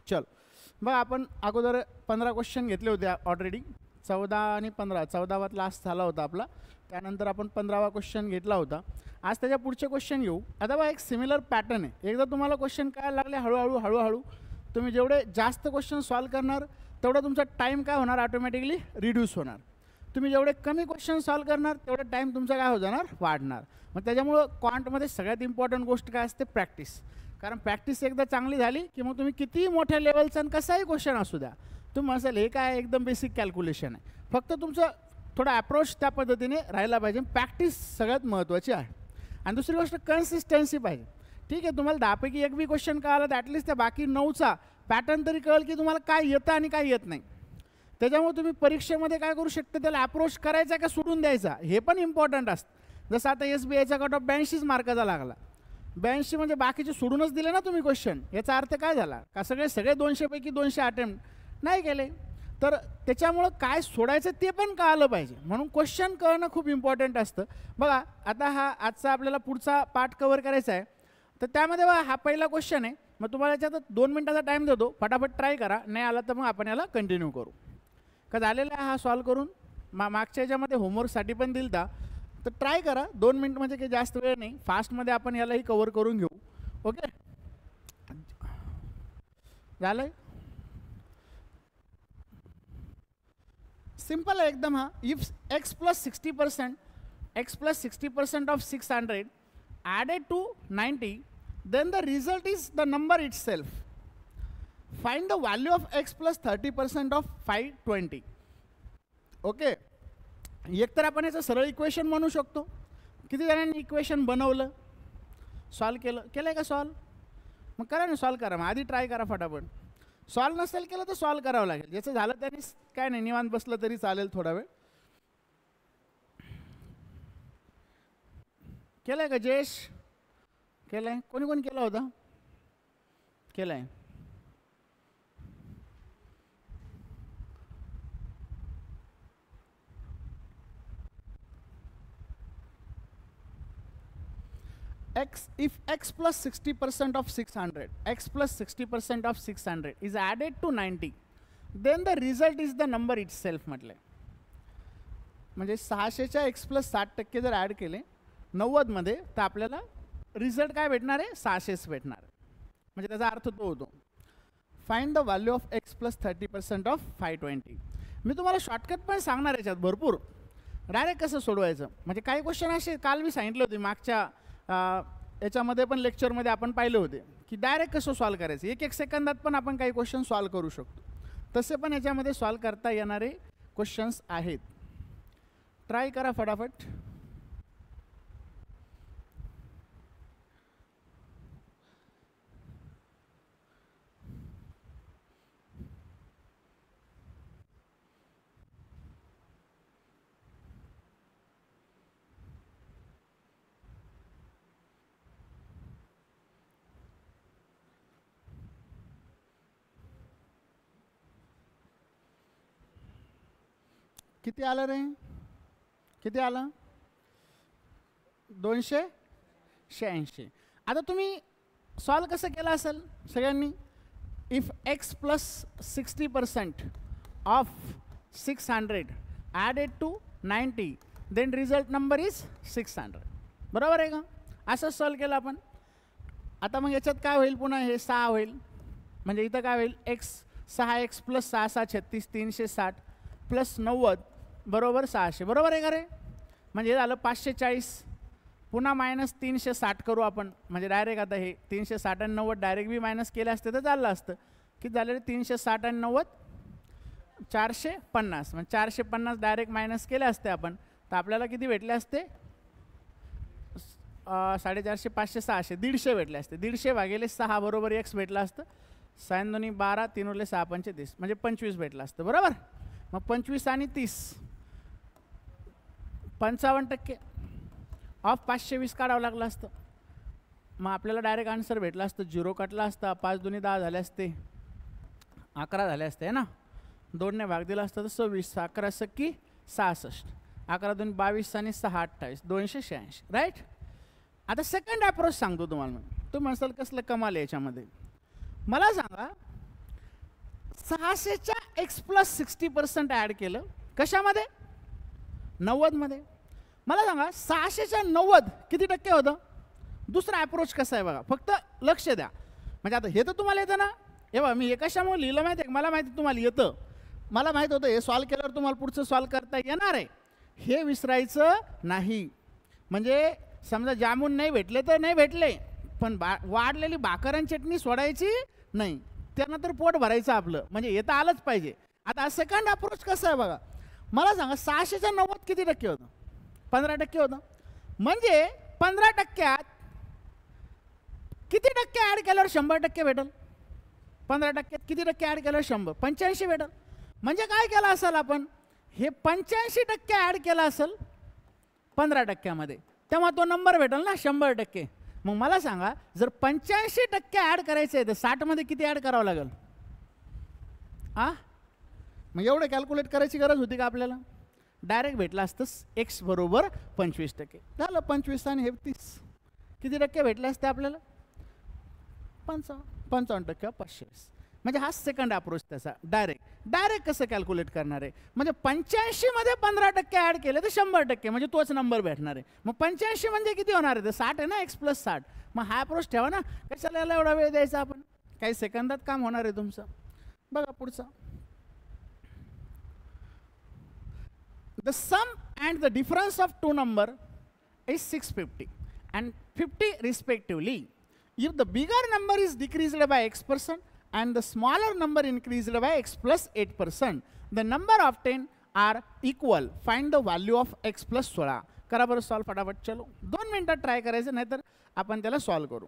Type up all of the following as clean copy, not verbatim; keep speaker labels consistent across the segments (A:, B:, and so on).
A: चल मग आपण अगोदर 15 क्वेश्चन घेतले होते ऑलरेडी. 14 आणि 15, 14वात लास्ट झाला होता आपला. त्यानंतर आपण 15वा क्वेश्चन घेतला होता. आज त्याच्या पुढचे क्वेश्चन घेऊ. आता बघा एक सिमिलर पॅटर्न आहे. एकदा तुम्हाला क्वेश्चन काय लागले हळूहळू तुम्ही जेवढे जास्त क्वेश्चन सॉल्व करणार तेवढा तुमचा टाईम काय होणार, ऑटोमॅटिकली रिड्यूस होणार. तुम्ही जेवढे कमी क्वेश्चन सॉल्व करणार तेवढा टाईम तुमचा काय हो जाणार, वाढणार. मग त्याच्यामुळं क्वांटमध्ये सगळ्यात इम्पॉर्टंट गोष्ट काय असते, प्रॅक्टिस. कारण प्रॅक्टिस एकदा चांगली झाली की मग तुम्ही कितीही मोठ्या लेवलचा आणि कसाही क्वेश्चन असू द्या, तुम्ही असेल हे काय एकदम बेसिक कॅल्क्युलेशन आहे. फक्त तुमचं थोडा अप्रोच त्या पद्धतीने राहायला पाहिजे. प्रॅक्टिस सगळ्यात महत्त्वाची आहे. आणि दुसरी गोष्ट कन्सिस्टन्सी पाहिजे. ठीक आहे, तुम्हाला 10पैकी एक बी क्वेश्चन कळाला तर ॲटलिस्ट त्या बाकी 9चा पॅटर्न तरी कळेल की तुम्हाला काय येतं आणि काय येत नाही. त्याच्यामुळे तुम्ही परीक्षेमध्ये काय करू शकता, त्याला अप्रोच करायचा का सोडून द्यायचा हे पण इम्पॉर्टंट असतं. जसं आता SBIचा कट ऑफ 82 मार्काचा लागला. 82 म्हणजे बाकीचे सोडूनच दिले ना तुम्ही क्वेश्चन. याचा अर्थ काय झाला का सगळे 200पैकी 200 अटेम्प्ट नाही केले. तर त्याच्यामुळं काय सोडायचं ते पण कळालं पाहिजे. म्हणून क्वेश्चन कळणं खूप इम्पॉर्टंट असतं. बघा आता हा आजचा आपल्याला पुढचा पार्ट कवर करायचा आहे. तर त्यामध्ये बघा हा पहिला क्वेश्चन आहे. मग तुम्हाला याच्यात 2 मिनिटाचा टाईम देतो, फटाफट ट्राय करा. नाही आला तर मग आपण याला कंटिन्यू करू. का झालेला आहे हा सॉल्व करून मागच्या याच्यामध्ये होमवर्कसाठी पण दिलता. तर ट्राय करा. 2 मिनिट म्हणजे काही जास्त वेळ नाही. फास्टमध्ये आपण यालाही कवर करून घेऊ. ओके, झालं आहे. सिंपल आहे एकदम. हा if x plus 60% of 600 added to 90, then the result is the number itself. Find the value of x plus 30% of 520. Okay, एक तर आपण याचं सरळ इक्वेशन म्हणू शकतो. किती जणांनी इक्वेशन बनवलं, सॉल्व केलं आहे का सॉल्व? मग करा ना, सॉल्व करा. मग आधी ट्राय करा फटाफट. सॉल्व नसेल केलं तर सॉल्व करावं लागेल. ज्याचं झालं त्यांनी काय नाही, निवांत बसलं तरी चालेल थोडा वेळ. केलं आहे का जयेश? केलं आहे. कोणी केलं होतं? केलं आहे. If x plus 60% of 600 is added to 90, then the result is the number itself. म्हटलं म्हणजे 600च्या x plus 60% जर ॲड केले 90मध्ये तर आपल्याला रिझल्ट काय भेटणार आहे, 600 भेटणार. म्हणजे त्याचा अर्थ तो होतो find the value of x plus 30% of 520. मी तुम्हाला शॉर्टकट पण सांगणार याच्यात भरपूर. डायरेक्ट कसं सोडवायचं, म्हणजे काही क्वेश्चन असे काल मी सांगितले होते मागच्या याच्यामध्ये पण लेक्चरमध्ये आपण पाहिले होते की डायरेक्ट कसं सॉल्व करायचं. 1 सेकंदात पण आपण काही क्वेश्चन सॉल्व करू शकतो. तसे पण याच्यामध्ये सॉल्व करता येणारे क्वेश्चन्स आहेत. ट्राय करा फटाफट. किती आलं रे? किती आलं? 286. आता तुम्ही सॉल्व कसं केलं असेल सगळ्यांनी? If x plus 60% of 600 added to 90, then result number is 600. बरोबर आहे का? असंच सॉल्व केलं आपण. आता मग याच्यात काय होईल, पुन्हा हे 6 होईल. म्हणजे इथं काय होईल, x plus 6 6 36 360 प्लस 90 बरोबर 600. बरोबर आहे का रे? म्हणजे हे झालं 540. पुन्हा मायनस 360 करू आपण. म्हणजे डायरेक्ट आता हे 360 आणि 90 डायरेक्ट बी मायनस केले असते तर चाललं असतं. किती झाले? 360 आणि 90 450. म्हणजे 450 डायरेक्ट मायनस केले असते आपण तर आपल्याला किती भेटले असते? 450, 500, 600, 150 भेटले असते. 150 भागिले 6 बरोबर x भेटला असतं. 6 2 12, 3 उरले 6 5 30, म्हणजे 25 भेटलं असतं. बरोबर? मग 25 आणि 30 55% ऑफ 520 काढावं लागलं असतं. मग आपल्याला डायरेक्ट आन्सर भेटला असतं. 0 कटला असता. 5 2 10 झाले असते. 11 झाले असते ना. 2ने भाग दिला असता तर 26. 11 सक्की 66. 11 2 22 आणि 6 28, 286. राईट. आता सेकंड अप्रोच सांगतो तुम्हाला. तुम्ही म्हणसाल कसलं कमाल आहे याच्यामध्ये. मला सांगा 600च्या एक्स प्लस 60% ॲड केलं कशामध्ये 90मध्ये. मला सांगा 600च्या 90 किती टक्के होतं. दुसरा अप्रोच कसा आहे बघा, फक्त लक्ष द्या. म्हणजे आता हे तर तुम्हाला येतं ना, हे बघा मी हे कशामुळे लिहिलं माहिती आहे, मला माहिती तुम्हाला येतं, मला माहीत होतं हे सॉल्व केल्यावर तुम्हाला पुढचं सॉल्व करता येणार आहे, हे विसरायचं नाही. म्हणजे समजा जामून नाही भेटले तर नाही भेटले, पण वाढलेली भाकर आणि चटणी सोडायची नाही, त्यानंतर पोट भरायचं आपलं, म्हणजे येतं आलंच पाहिजे. आता सेकंड अप्रोच कसं आहे बघा, मला सांगा 600च्या 90 किती टक्के होतं, 15% होतं. म्हणजे 15%त किती टक्के ॲड केल्यावर 100% भेटेल. 15%त किती टक्के ॲड केल्यावर 100, 85 भेटेल. म्हणजे काय केलं असेल आपण, हे 85% ॲड केलं असेल 15%मध्ये, तेव्हा तो नंबर भेटेल ना 100%. मग मला सांगा जर 85% ॲड करायचं आहे तर 60मध्ये किती ॲड करावं लागेल. मग एवढं कॅल्क्युलेट करायची गरज होती का आपल्याला. डायरेक्ट भेटलं असतं एक्स बरोबर 25%. झालं 25 आणि हे 30, किती टक्के भेटले असते आपल्याला 55% 520. म्हणजे हा सेकंड अप्रोच त्याचा. डायरेक्ट कसं कॅल्क्युलेट करणार आहे, म्हणजे 85मध्ये 15% ॲड केले तर 100%, म्हणजे तोच नंबर भेटणार आहे. मग 85 म्हणजे किती होणार आहे, तर 60 आहे ना, एक्स प्लस 60. मग हा अप्रोच ठेवा ना, कशाला याला एवढा वेळ द्यायचा आपण, काही सेकंदात काम होणार आहे तुमचं. बघा पुढचा, the sum and the difference of two number is 650 and 50 respectively. If the bigger number is decreased by x% and the smaller number increased by x plus 8%, the number of 10 are equal. Find the value of x plus 16. करा बरं solve फटाफट. चलो 2 मिनिटात try करायचं, नाहीतर आपण त्याला solve करू.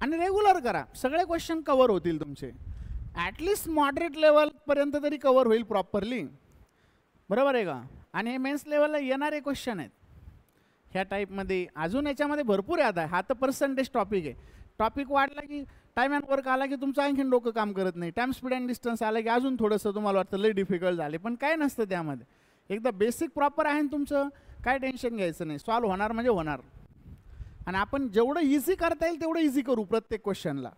A: आणि रेग्युलर करा, सगळे क्वेश्चन कवर होतील तुमचे. ॲटलिस्ट मॉडरेट लेवलपर्यंत तरी कवर होईल प्रॉपरली, बरोबर आहे का. आणि हे मेन्स लेवलला येणारे क्वेश्चन आहेत ह्या टाईपमध्ये. अजून याच्यामध्ये भरपूर आहे. आता हा तर पर्सेंटेज टॉपिक आहे. टॉपिक वाढला की टाईम अँड वर्क आला की तुमचं आणखीन डोकं काम करत नाही. टाईम स्पीड अँड डिस्टन्स आला की अजून थोडंसं तुम्हाला वाटतं लई डिफिकल्ट झाले, पण काय नसतं त्यामध्ये. एकदा बेसिक प्रॉपर आहे तुमचं, काय टेन्शन घ्यायचं नाही, सॉल्व होणार म्हणजे होणार. आणि आपण जेवढं इझी करता येईल तेवढं इझी करू प्रत्येक क्वेश्चनला.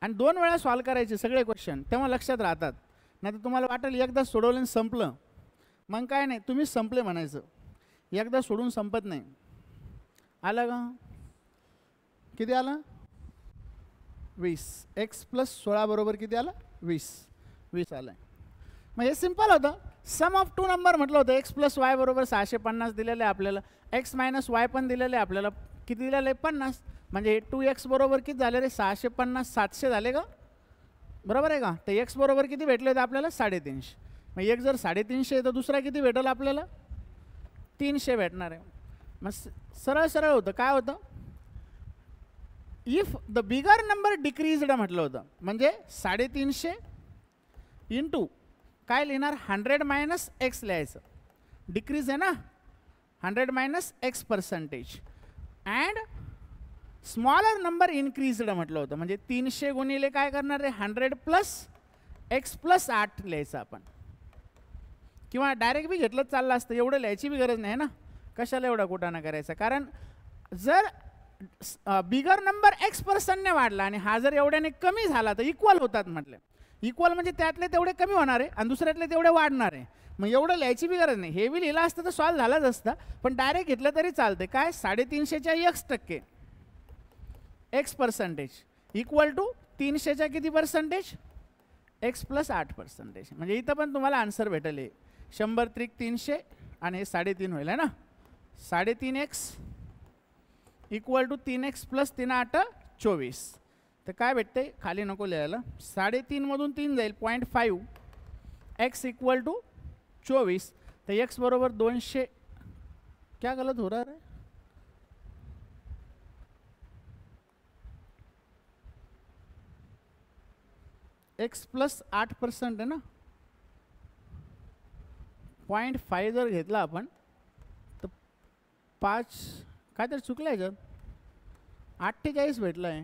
A: आणि 2 वेळा सॉल्व करायचे सगळे क्वेश्चन, तेव्हा लक्षात राहतात. नाही तर तुम्हाला वाटेल एकदा सोडवलं आणि संपलं, मग काय नाही, तुम्हीच संपले म्हणायचं. एकदा सोडून संपत नाही. आलं का, किती आलं 20. एक्स प्लस 16 बरोबर किती आलं 20 आलं. मग हे सिम्पल होतं. सम ऑफ टू नंबर म्हटलं होतं. एक्स प्लस वाय बरोबर 650 दिलेलं आहे आपल्याला, एक्स मायनस वाय पण दिलेलं आहे आपल्याला, किती दिलेलं आहे 50. म्हणजे 2x बरोबर किती झाले रे 650, 700 झाले का, बरोबर आहे का. तर एक्स बरोबर किती भेटले होते आपल्याला 350. मग एक जर 350 तर दुसरा किती भेटेल आपल्याला 300 भेटणार आहे. मग सरळ होतं. काय होतं, if the bigger number decreased म्हटलं होतं, म्हणजे 350 इंटू काय लिहिणार 100 मायनस एक्स लिहायचं. डिक्रीज आहे ना, 100 minus x%. And smaller number increased म्हटलं होतं, म्हणजे 300 गुणिले काय करणार आहे 100 प्लस x प्लस 8 लिहायचं आपण. किंवा डायरेक्ट बी घेतलं चाललं असतं, एवढं लिहायची बी गरज नाही ना, कशाला एवढा कुटाणा करायचा. कारण जर बिगर नंबर x%ने वाढला आणि हा जर एवढ्याने कमी झाला तर इक्वल होतात म्हटलं. इक्वल म्हणजे त्यातले तेवढे कमी होणार आहे आणि दुसऱ्यातले तेवढे वाढणार आहे. मग एवढं लिहायची बी गरज नाही. हे बी लिहिलं असतं तर सॉल्व झालाच असतं, पण डायरेक्ट घेतलं तरी चालते. काय 350च्या x% x% इक्वल टू 300च्या किती % x प्लस 8%. म्हणजे इथं पण तुम्हाला आन्सर भेटेल. 100 त्रिक 300 आणि हे 3.5 होईल आहे ना. 3.5x equal to 3x plus 3 8 24. तर काय भेटते खाली नको लिहायला, 3.5 मधून 3 जाईल 0.5. x equal to 24. तर x बरोबर 200. क्या गलत हो रहा है, x प्लस 8% आहे ना. 0.5 जर घेतला आपण तर 5 काहीतरी चुकलं आहे का, 48 भेटलं आहे.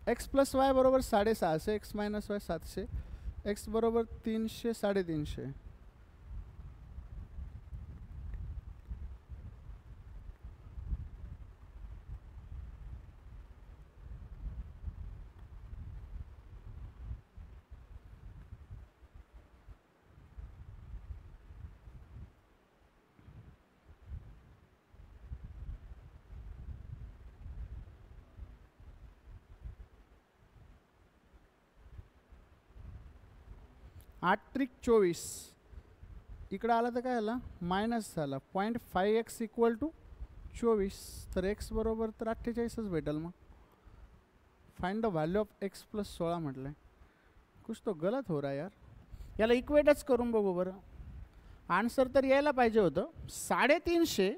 A: एक्स प्लस वाय बरोबर 650, एक्स मायनस वाय 700. एक्स बरोबर 300 350. आठ त्रिक 24. इकडं आला तर काय आला मायनस झाला 0.5x इक्वल टू 24. तर एक्स बरोबर तर 48च भेटेल. मग find the value of x plus 16 म्हटलं आहे. कुछ तो गलत हो रहा है यार. याला इक्वेटच करून बघू बरं. आन्सर तर यायला पाहिजे होतं 350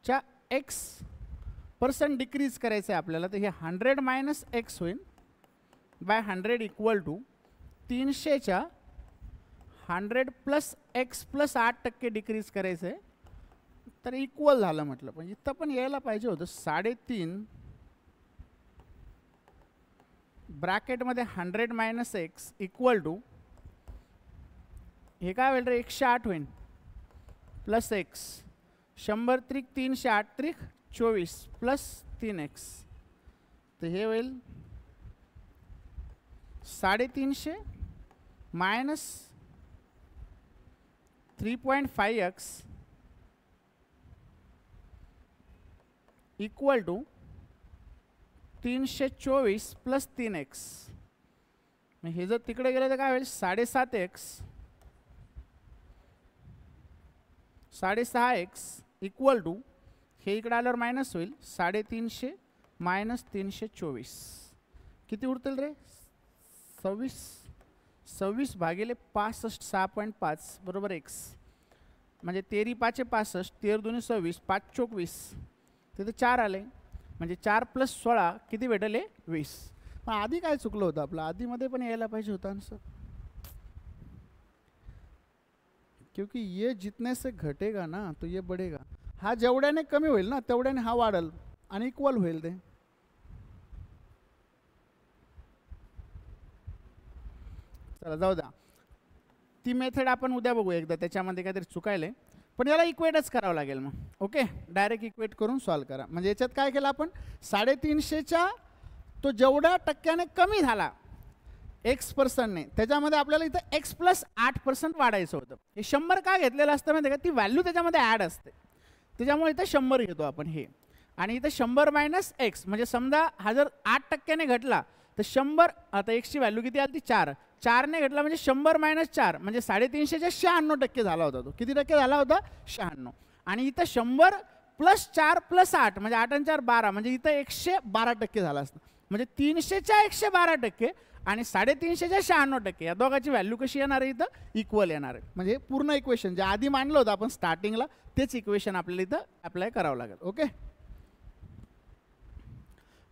A: च्या x% डिक्रीज करायचं आहे आपल्याला. तर हे 100 मायनस एक्स होईल बाय 100 इक्वल टू 300 च्या 100 प्लस एक्स प्लस 8% डिक्रीज करायचं आहे. तर इक्वल झालं म्हटलं. पण इथं पण यायला पाहिजे होतं 3.5 ब्रॅकेटमध्ये 100 मायनस एक्स इक्वल टू हे काय होईल रे 108 होईल प्लस एक्स 100 त्रिक 308 त्रिक 24 प्लस 3x. तर हे होईल 350 minus 3.5x equal to 324 plus 3x. हे जर तिकडे गेलं तर काय होईल 7.5x 6.5x इक्वल टू हे इकडे आल्यावर मायनस होईल 350 मायनस 324. किती उरतील रे 26 भागिले 65 6.5 बरोबर x. म्हणजे 13 5 65 13 2 26 5 चोक 20. तिथे 4 आले म्हणजे 4 प्लस 16 किती भेटले 20. पण आधी काय चुकलं होतं आपलं. आधीमध्ये पण यायला पाहिजे होतं आन्सर. क्योंकि ये जितने से घटेगा ना तो ये बढ़ेगा. हा जेवढ्याने कमी होईल ना तेवढ्याने हा वाढेल आणि इक्वल होईल ते. चला जाऊ द्या. ती मेथड आपण उद्या बघू एकदा. त्याच्यामध्ये काहीतरी चुकायले पण याला इक्वेटच करावं लागेल मग. ओके डायरेक्ट इक्वेट करून सॉल्व करा. म्हणजे याच्यात काय केलं आपण 350च्या तो जेवढ्या टक्क्याने कमी झाला x%ने त्याच्यामध्ये आपल्याला इथं x प्लस 8% वाढायचं होतं. हे 100 का घेतलेलं असतं माहिती का ती व्हॅल्यू त्याच्यामध्ये ॲड असते. त्याच्यामुळे इथं 100 घेतो आपण हे. आणि इथं 100 मायनस एक्स म्हणजे समजा हा जर 8%ने घटला तर 100 आता एक्सची व्हॅल्यू किती आली ती 4. 4ने घटला म्हणजे 100 मायनस 4 म्हणजे 350च्या 96% झाला होता तो. किती टक्के झाला होता 96. आणि इथं 100 प्लस 4 प्लस 8 म्हणजे 8 आणि 4 12 म्हणजे इथं 112% झाला असतं. म्हणजे 300च्या 112% आणि 350च्या 96% या दोघांची व्हॅल्यू कशी येणार आहे इथं इक्वल येणार आहे. म्हणजे पूर्ण इक्वेशन जे आधी मांडलं होतं आपण स्टार्टिंगला तेच इक्वेशन आपल्याला इथं अप्लाय करावं लागेल. ओके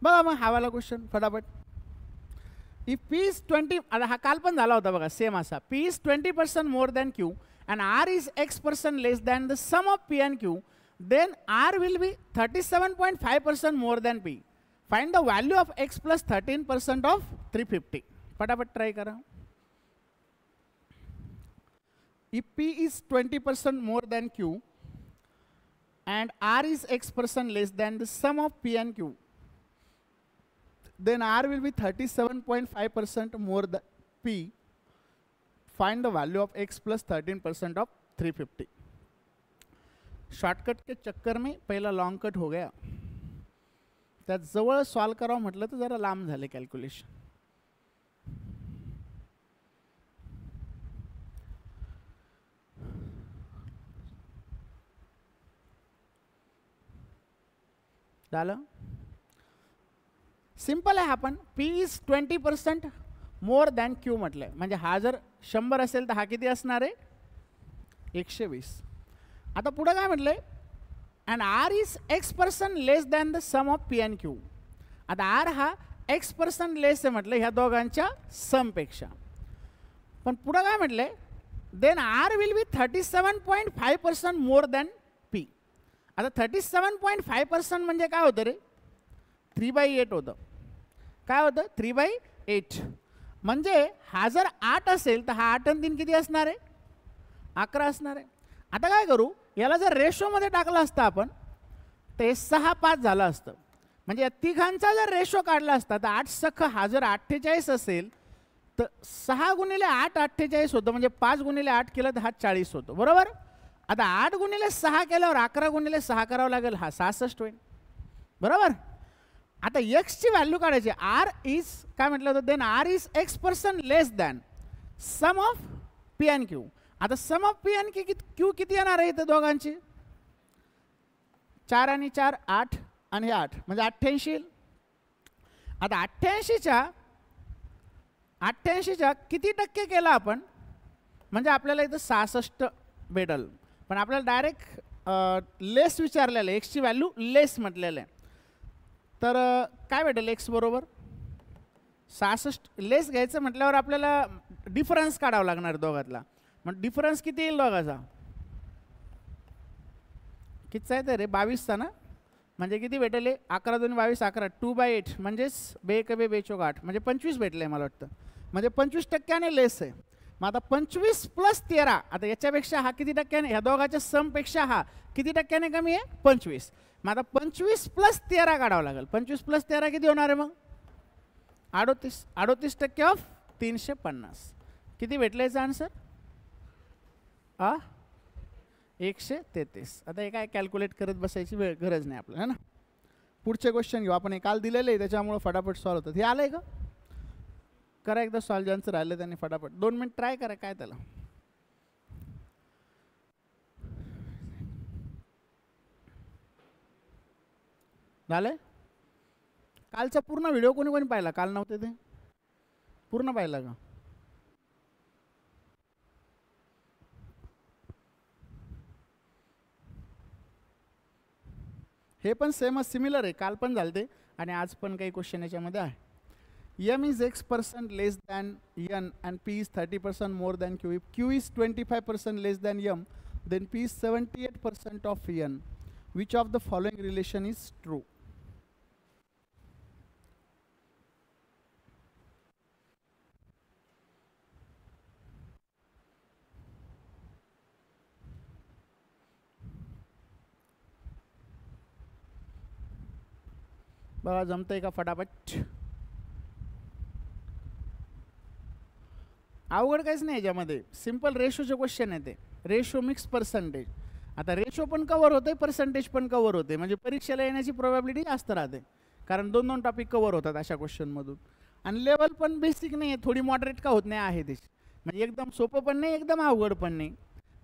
A: बघा मग हा वाला क्वेश्चन फटाफट. इफ P is 20 आता हा काल पण झाला होता बघा सेम असा. P is 20% more than Q and R is X% less than the sum of P and Q, then R will be 37.5% more than P. Find the value of X plus 13% of 350. फटाफट try करा. If P is 20% more than Q and R is X% less than the sum of P and Q, then R will be 37.5% more than P. Find the value of X plus 13% of 350. Shortcut के चक्कर में पहला long cut हो गया. त्यात जवळ solve करावं म्हटलं तर जरा लांब झाले कॅल्क्युलेशन. झालं सिंपल आहे. आपण P is 20% more than Q म्हटलंय म्हणजे हा जर 100 असेल तर हा किती असणार आहे 120. आता पुढे काय म्हटलंय and R is X% less than the sum of P and Q. आता R हा X% लेस आहे म्हटलं ह्या दोघांच्या सम पेक्षा. पण पुढे काय म्हटलंय then R will be 37.5% more than P. आता 37.5% म्हणजे काय होतं रे 3/8 होतं. काय होतं 3/8 म्हणजे हा जर 8 असेल तर हा 8 आणि 3 किती असणार आहे? 11 असणार आहे. आता काय करू, याला जर रेशोमध्ये टाकलं असतं आपण ते 6-5 झालं असतं. म्हणजे या तिघांचा जर रेशो काढला असता तर 8 सख हा जर 48 असेल तर 6 गुणिले 8 48 होतं. म्हणजे 5 गुणिले 8 केलं तर हा 40 होतो. बरोबर. आता 8 गुणिले 6 केल्यावर 11 गुणिले 6 करावं लागेल, हा 66 होईल. बरोबर. आता एक्सची व्हॅल्यू काढायची. आर इज काय म्हटलं होतं, then R is x% less than sum of P and Q. आता sum of P and Q किती येणार आहे इथं दोघांची? 4 आणि 4 8 आणि 8 म्हणजे 88 येईल. आता 88च्या किती टक्के केला आपण म्हणजे आपल्याला इथं 66 भेटल. पण आपल्याला डायरेक्ट लेस विचारलेलं आहे, एक्सची व्हॅल्यू लेस म्हटलेलं आहे. तर काय भेटेल एक्स बरोबर 66. लेस घ्यायचं म्हटल्यावर आपल्याला डिफरन्स काढावा लागणार दोघातला. मग डिफरन्स किती येईल दोघाचा? कितीचा आहे ते रे? 22चा ना. म्हणजे किती भेटेल? 11 2 22 11 2/8 म्हणजेच 2 1 2 4 8 म्हणजे 25 भेटले मला वाटतं. म्हणजे 25% लेस आहे. मग आता 25 + 13. आता याच्यापेक्षा हा किती टक्क्याने, ह्या दोघांच्या समपेक्षा हा किती टक्क्याने कमी आहे? 25. मग आता 25 + 13 काढावं लागेल. 25 + 13 किती होणार आहे मग? 38. 38% ऑफ 350 किती भेटले याचा आन्सर? 133. आता हे काय कॅल्क्युलेट करत बसायची गरज नाही आपल्याला, है ना. पुढचे क्वेश्चन घेऊ आपण. हे काल दिलेले आहे त्याच्यामुळे फटाफट सॉल्व होतात. हे आलंय का? करा एकदा सॉल्व, ज्यांचं राहिलं त्यांनी फटाफट 2 मिनिट ट्राय करा. काय त्याला झालंय? कालचा पूर्ण व्हिडिओ कोणी कोणी पाहिला? काल नव्हते ते पूर्ण पाहिला का? हे पण सेमच सिमिलर आहे. काल पण झाले ते आणि आज पण काही क्वेश्चन याच्यामध्ये आहे. M is x% less than n and P is 30% more than Q. If Q is 25% less than M, then P is 78% of n. Which of the following relation is true? बघा जमतंय का फटाफट? अवघड काहीच नाही याच्यामध्ये. सिंपल रेशोचे question आहे ते. Ratio mix percentage. आता रेशो पण कवर होते, पर्सेंटेज पण कवर होते. म्हणजे परीक्षेला येण्याची प्रोबॅबिलिटी जास्त राहते, कारण 2 टॉपिक कवर होतात अशा क्वेश्चनमधून. आणि लेवल पण बेसिक नाही आहे, थोडी मॉडरेट का होत नाही आहे त्याची. म्हणजे एकदम सोपं पण नाही, एकदम अवघड पण नाही,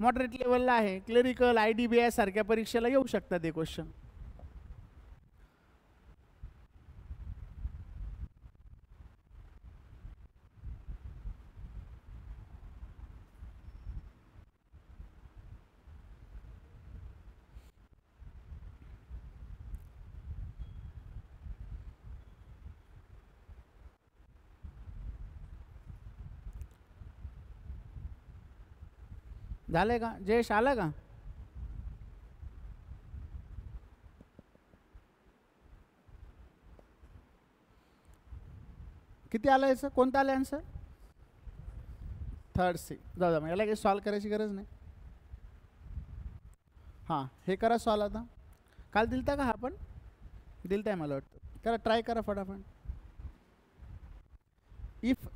A: मॉडरेट लेवलला आहे. क्लरिकल IDBI सारख्या परीक्षेला येऊ शकतात हे क्वेश्चन. झालंय का? जयेश आलं का? किती आलं याचं? कोणतं आलं आन्सर? 3rd C. जाऊ द्या, मग याला काही सॉल्व करायची गरज नाही. हां हे करा सॉल्व. आता काल दिलता का? हा पण दिलता मला वाटतं. करा, ट्राय करा फटाफट. If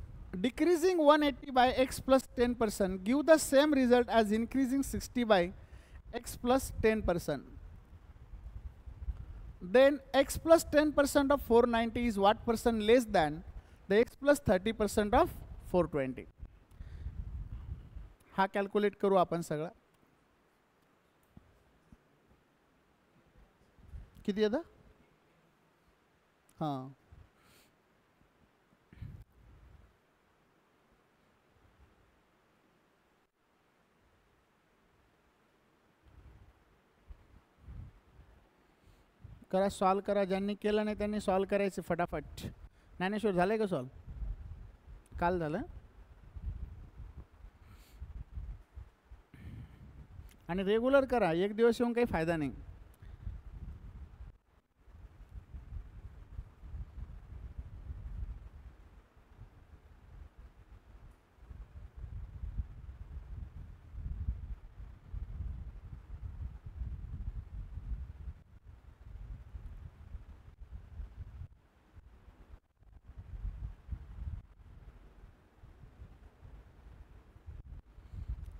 A: decreasing 180 by x plus 10% give the same result as increasing 60 by x plus 10%, then x plus 10% of 490 is what percent less than the x plus 30% of 420? हा कॅल्क्युलेट करू आपण सगळा. किती येतं? हां करा, सॉल्व करा. ज्यांनी केलं नाही त्यांनी सॉल्व करायचं फटाफट. ज्ञानेश्वर झालंय का सॉल्व? काल झालं. आणि रेग्युलर करा, एक दिवस येऊन काही फायदा नाही.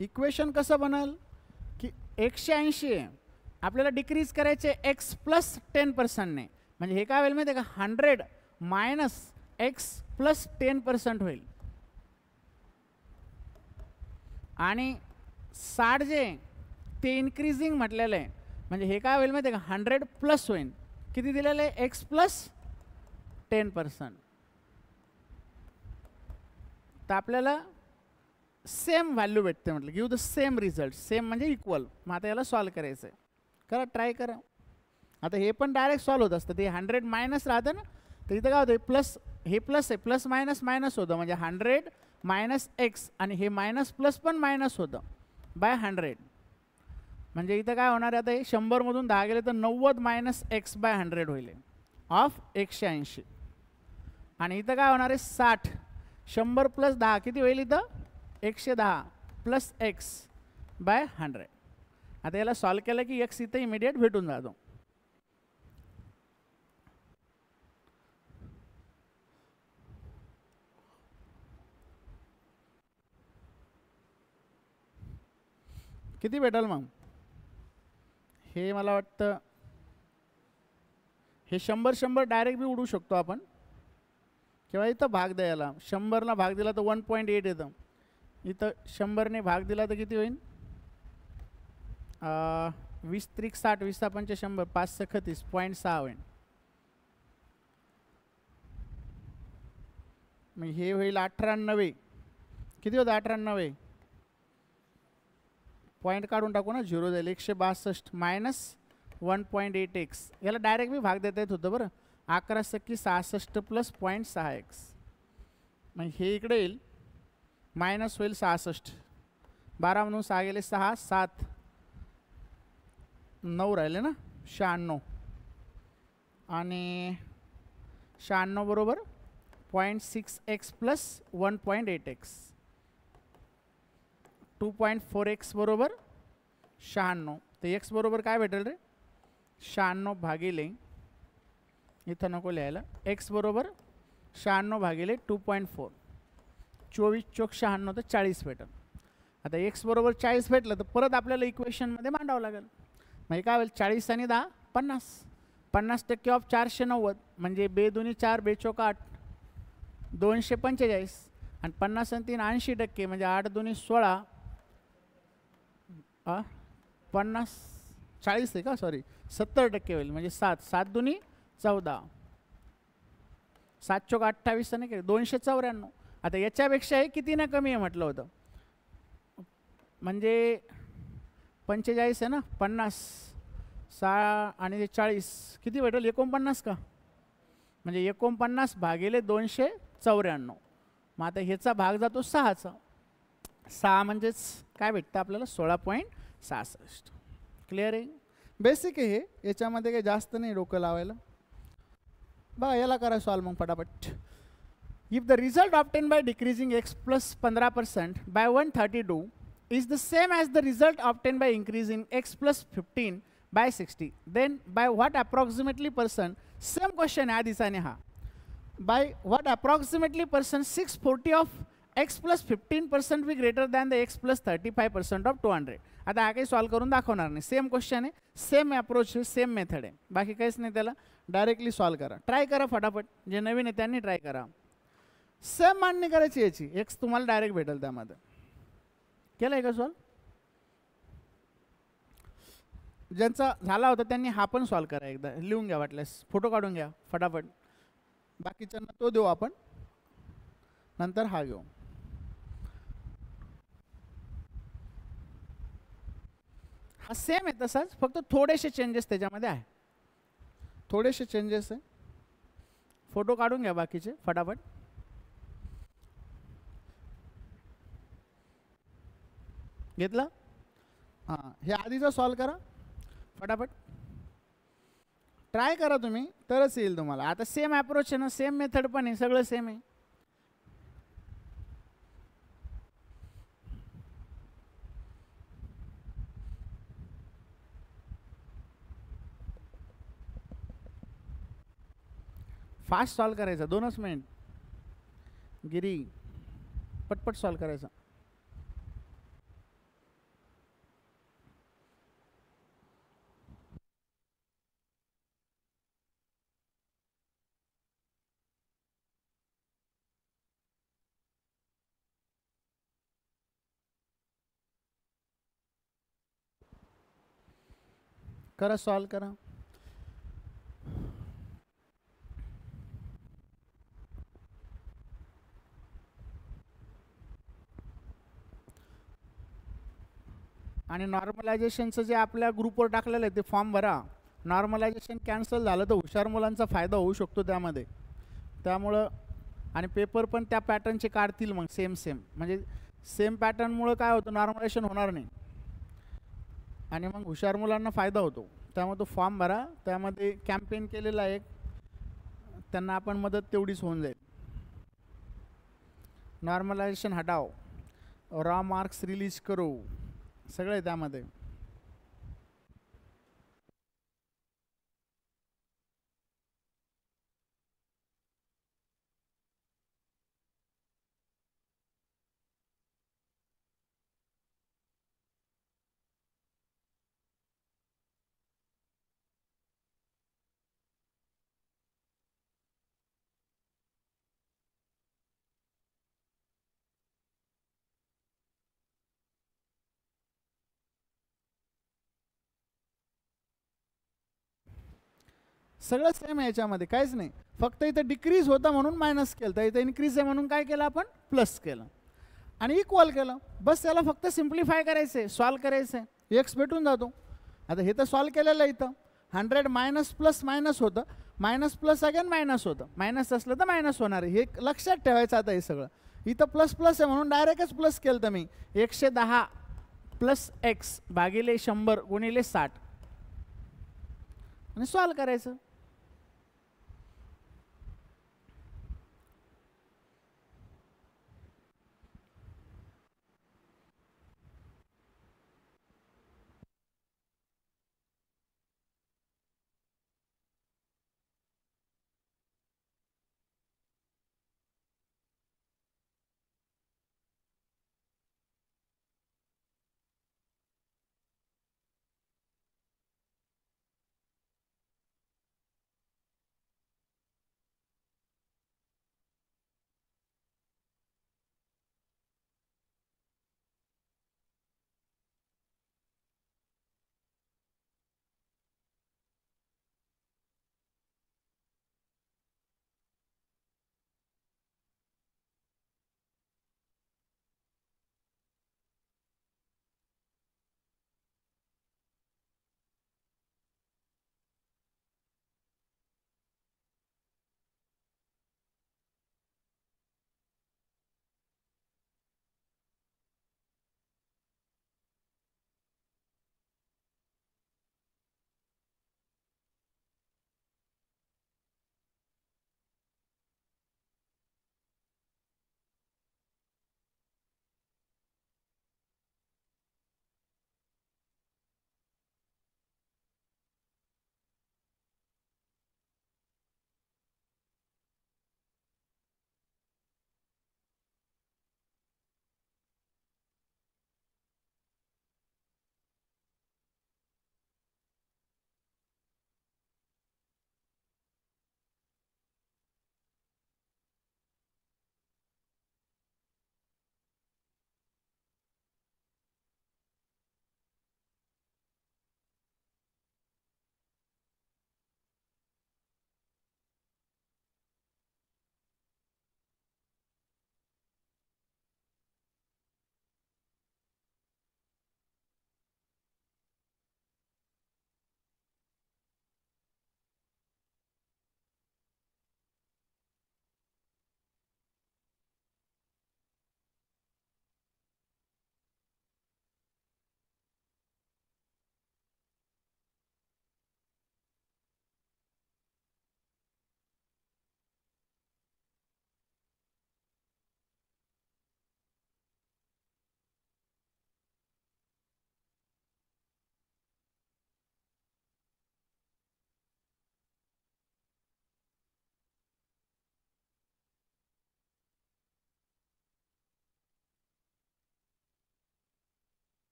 A: इक्वेशन कसं बनल की 180 आहे, आपल्याला डिक्रीज करायचे एक्स प्लस 10%ने, म्हणजे हे काय होईल माहिती आहे का, 100 मायनस एक्स प्लस 10% होईल. आणि 60 जे ते इन्क्रीजिंग म्हटलेलं आहे, म्हणजे हे काय होईल माहिती आहे का, 100 प्लस होईल. किती दिलेलं आहे, एक्स प्लस 10%. तर आपल्याला सेम व्हॅल्यू भेटते, म्हटलं give the same result. Same म्हणजे इक्वल. मग आता याला सॉल्व करायचं आहे. करा, ट्राय करा. आता हे पण डायरेक्ट सॉल्व होत असतं. ते 100 मायनस राहतं ना, तर इथं काय होतं, प्लस, हे प्लस आहे, प्लस मायनस मायनस होतं, म्हणजे 100 मायनस एक्स, आणि हे मायनस प्लस पण मायनस होतं बाय 100. म्हणजे इथं काय होणार आहे, आता हे 100मधून 10 गेले तर 90 मायनस एक्स बाय 100 होईल ऑफ 180. आणि इथं काय होणार आहे, 60. 100 प्लस 10 किती होईल इथं, 110 प्लस एक्स बाय 100. आता याला सॉल्व केलं की एक्स इथं इमिडिएट भेटून जातो. किती भेटेल मग, हे मला वाटतं हे 100 डायरेक्ट बी उडू शकतो आपण, किंवा इथं भाग द्यायला 100ला भाग दिला तर 1.8 येतं. इथं 100ने भाग दिला तर किती होईल, 20 त्रिक 60, 20 पंचे 100, 5 36, 0.6 होईल. मग हे होईल 98. किती होतं 98, पॉईंट काढून टाकू ना, 0 जाईल. 162 मायनस 1.8 एक्स. याला डायरेक्ट मी भाग देता येत होतं बरं. 11 सक्की 66 प्लस 0.6 एक्स. मग हे इकडे येईल, मायनस होईल 66. 12 म्हणून 6 गेले 6, 7, 9 राहिले ना, 96. आणि 96 बरोबर 0.6 एक्स प्लस 1.8 एक्स. 2.4 एक्स बरोबर 96. तर एक्स बरोबर काय भेटेल रे, 96 भागिले, इथं नको लिहायला, एक्स बरोबर 96 भागिले 2.4, 24 चोक 96 तर 40 भेटेल. आता एक्स बरोबर 40 भेटलं तर परत आपल्याला इक्वेशनमध्ये मांडावं लागेल. म्हणजे काय होईल, 40 आणि 10 50. 50% ऑफ 490, म्हणजे बे दोन्ही 4, बे चोक 8, 245. आणि 50 आणि 3 80%, म्हणजे 8 दोन्ही 16, 50, 40 आहे का, सॉरी 70% होईल, म्हणजे 7, 7 दोन्ही 14, 7 चोक 28 नाही का, 294. आता याच्यापेक्षा हे किती ना कमी आहे म्हटलं होतं, म्हणजे 45 आहे ना, 50, 6 आणि 40 किती भेटेल, 49 का, म्हणजे 49 भागिले 294. मग आता ह्याचा भाग जातो 6चा. 6 म्हणजेच काय भेटतं आपल्याला, 16.66. क्लिअर आहे, बेसिक आहे हे, याच्यामध्ये काही जास्त नाही डोकं लावायला. बघा याला करा सॉल्व मग फटाफट. If the result obtained by decreasing x plus 15% by 132 is the same as the result obtained by increasing x plus 15 by 60, then by what approximately percent, same question आहे आधीचा आणि हा, by what approximately percent 640 of x plus 15% be greater than the x plus 35% of 200. आता हा काही solve करून दाखवणार नाही, सेम क्वेश्चन आहे, सेम अप्रोच आहे, सेम मेथड आहे, बाकी काहीच नाही. त्याला डायरेक्टली सॉल्व करा, ट्राय करा फटाफट. जे नवीन आहे त्यांनी ट्राय करा. सेम मांडणी करायची याची, एक्स तुम्हाला डायरेक्ट भेटेल त्यामध्ये. केलं आहे का सॉल्व, ज्यांचा झाला होता त्यांनी हा पण सॉल्व करा एकदा, लिहून घ्या, वाटल्यास फोटो काढून घ्या फटाफट. बाकीच्यांना तो देऊ आपण, नंतर हा घेऊ. हा सेम आहे तसाच, फक्त थोडेसे चेंजेस त्याच्यामध्ये आहे, थोडेसे चेंजेस आहे. फोटो काढून घ्या बाकीचे फटाफट. घेतलं, हां, हे आधीचं सॉल्व करा फटाफट, ट्राय करा तुम्ही, तरच येईल तुम्हाला. आता सेम अप्रोच आहे ना, सेम मेथड पण आहे, सगळं सेम आहे. फास्ट सॉल्व करायचा, 2च मिनिट, गिरी पटपट सॉल्व करायचा. करा, सॉल्व करा. आणि नॉर्मलायझेशनचं जे आपल्या ग्रुपवर टाकलेलं आहे ते फॉर्म भरा. नॉर्मलायझेशन कॅन्सल झालं तर हुशार मुलांचा फायदा होऊ शकतो त्यामध्ये. त्यामुळं आणि पेपर पण त्या पॅटर्नचे काढतील मग सेम म्हणजे सेम पॅटर्नमुळं काय होतं, नॉर्मलायझेशन होणार नाही आणि मग हुशार मुलांना फायदा होतो. त्यामुळे तो फॉर्म भरा. त्यामध्ये कॅम्पेन केलेला आहे, त्यांना आपण मदत तेवढीच होऊन जाईल. नॉर्मलायझेशन हटाओ, रॉ मार्क्स रिलीज करो, सगळे त्यामध्ये. सगळं सेम आहे याच्यामध्ये, काहीच नाही. फक्त इथं डिक्रीज होतं म्हणून मायनस केलं, तर इथं इन्क्रीज आहे म्हणून काय केलं आपण, प्लस केलं आणि इक्वल केलं. बस त्याला फक्त सिम्प्लिफाय करायचं आहे, सॉल्व करायचं आहे, एक्स भेटून जातो. आता हे तर सॉल्व केलेलं आहे. इथं 100 मायनस प्लस मायनस होतं, मायनस प्लस अगेन मायनस होतं, मायनस असलं तर मायनस होणार आहे, हे लक्षात ठेवायचं. आता हे सगळं इथं प्लस प्लस आहे म्हणून डायरेक्टच प्लस केलं तर मी 110 प्लस एक्स भागिले 100 गुणिले 60 आणि सॉल्व करायचं.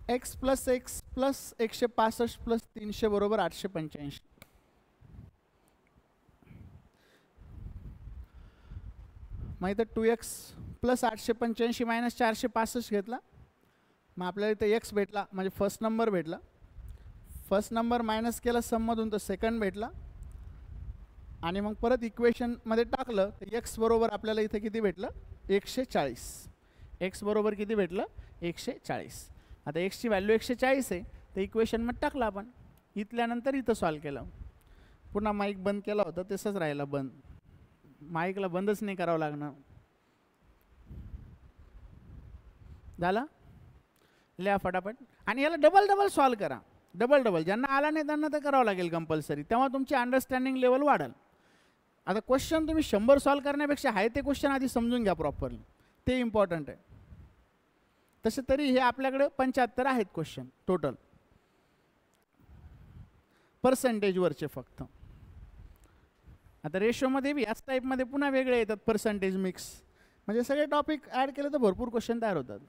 A: एक्स प्लस 165 प्लस 300 बरोबर 885. मग इथं 2x प्लस 885 मायनस 465 घेतला, मग आपल्याला इथं x भेटला, म्हणजे फर्स्ट नंबर भेटला. फर्स्ट नंबर मायनस केला सममधून तर सेकंड भेटला, आणि मग परत इक्वेशनमध्ये टाकलं तर x बरोबर आपल्याला इथे किती भेटलं 140. x बरोबर किती भेटलं 140. आता x ची व्हॅल्यू 140 आहे, तर इक्वेशनमध्ये टाकलं आपण. इथल्यानंतर इथं सॉल्व केलं. पुन्हा माईक बंद केला होता तसंच राहिला बंद, माईकला बंदच नाही करावं लागणार. झालं, लिहा फटाफट. आणि याला डबल सॉल्व करा, डबल. ज्यांना आला नाही त्यांना तर करावं लागेल कंपल्सरी, तेव्हा तुमची अंडरस्टँडिंग लेवल वाढेल. आता क्वेश्चन तुम्ही 100 सॉल्व करण्यापेक्षा आहे ते क्वेश्चन आधी समजून घ्या प्रॉपरली, ते इम्पॉर्टंट आहे. तसे तरी हे आपल्याकडे 75 आहेत क्वेश्चन टोटल, पर्सेंटेजवरचे फक्त. आता रेशोमध्ये बी याच टाईपमध्ये पुन्हा वेगळे येतात, पर्सेंटेज मिक्स, म्हणजे सगळे टॉपिक ॲड केले तर भरपूर क्वेश्चन तयार होतात.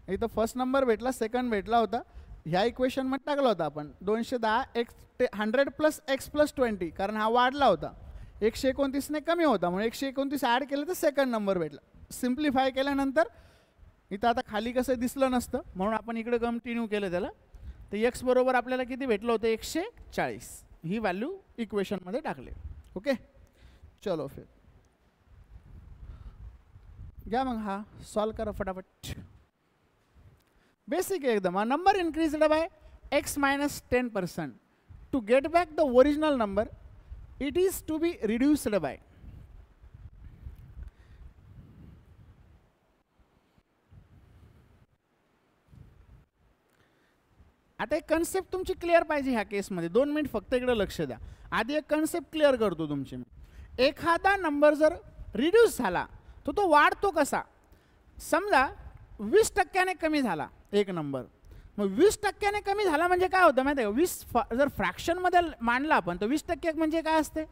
A: इथं फर्स्ट नंबर भेटला, सेकंड भेटला होता, ह्या इक्वेशनमध्ये टाकला होता आपण 210 एक्स 100 प्लस एक्स प्लस 20, कारण हा वाढला होता, 129 ने कमी होता, म्हणून 129 ॲड केलं तर सेकंड नंबर भेटला. सिम्प्लिफाय केल्यानंतर इथं आता खाली कसं दिसलं नसतं म्हणून आपण इकडे कंटिन्यू केलं त्याला, तर एक्स बरोबर आपल्याला किती भेटलं होतं 140. ही व्हॅल्यू इक्वेशनमध्ये टाकले. ओके, चलो फिर घ्या मग हा सॉल्व करा फटाफट. बेसिक एकदम. A number increased by x minus 10%. To get back the original number, it is to be reduced by. आता एक कन्सेप्ट तुमची क्लिअर पाहिजे ह्या केसमध्ये. 2 मिनिट फक्त इकडे लक्ष द्या. आधी एक कन्सेप्ट क्लिअर करतो तुमची. एखादा नंबर जर रिड्यूस झाला तर तो वाढतो कसा. समजा 20% कमी झाला एक नंबर, मग 20% कमी झाला म्हणजे काय होतं माहिती आहे का. 20 जर फ्रॅक्शनमध्ये मांडला आपण तर 20% म्हणजे काय असते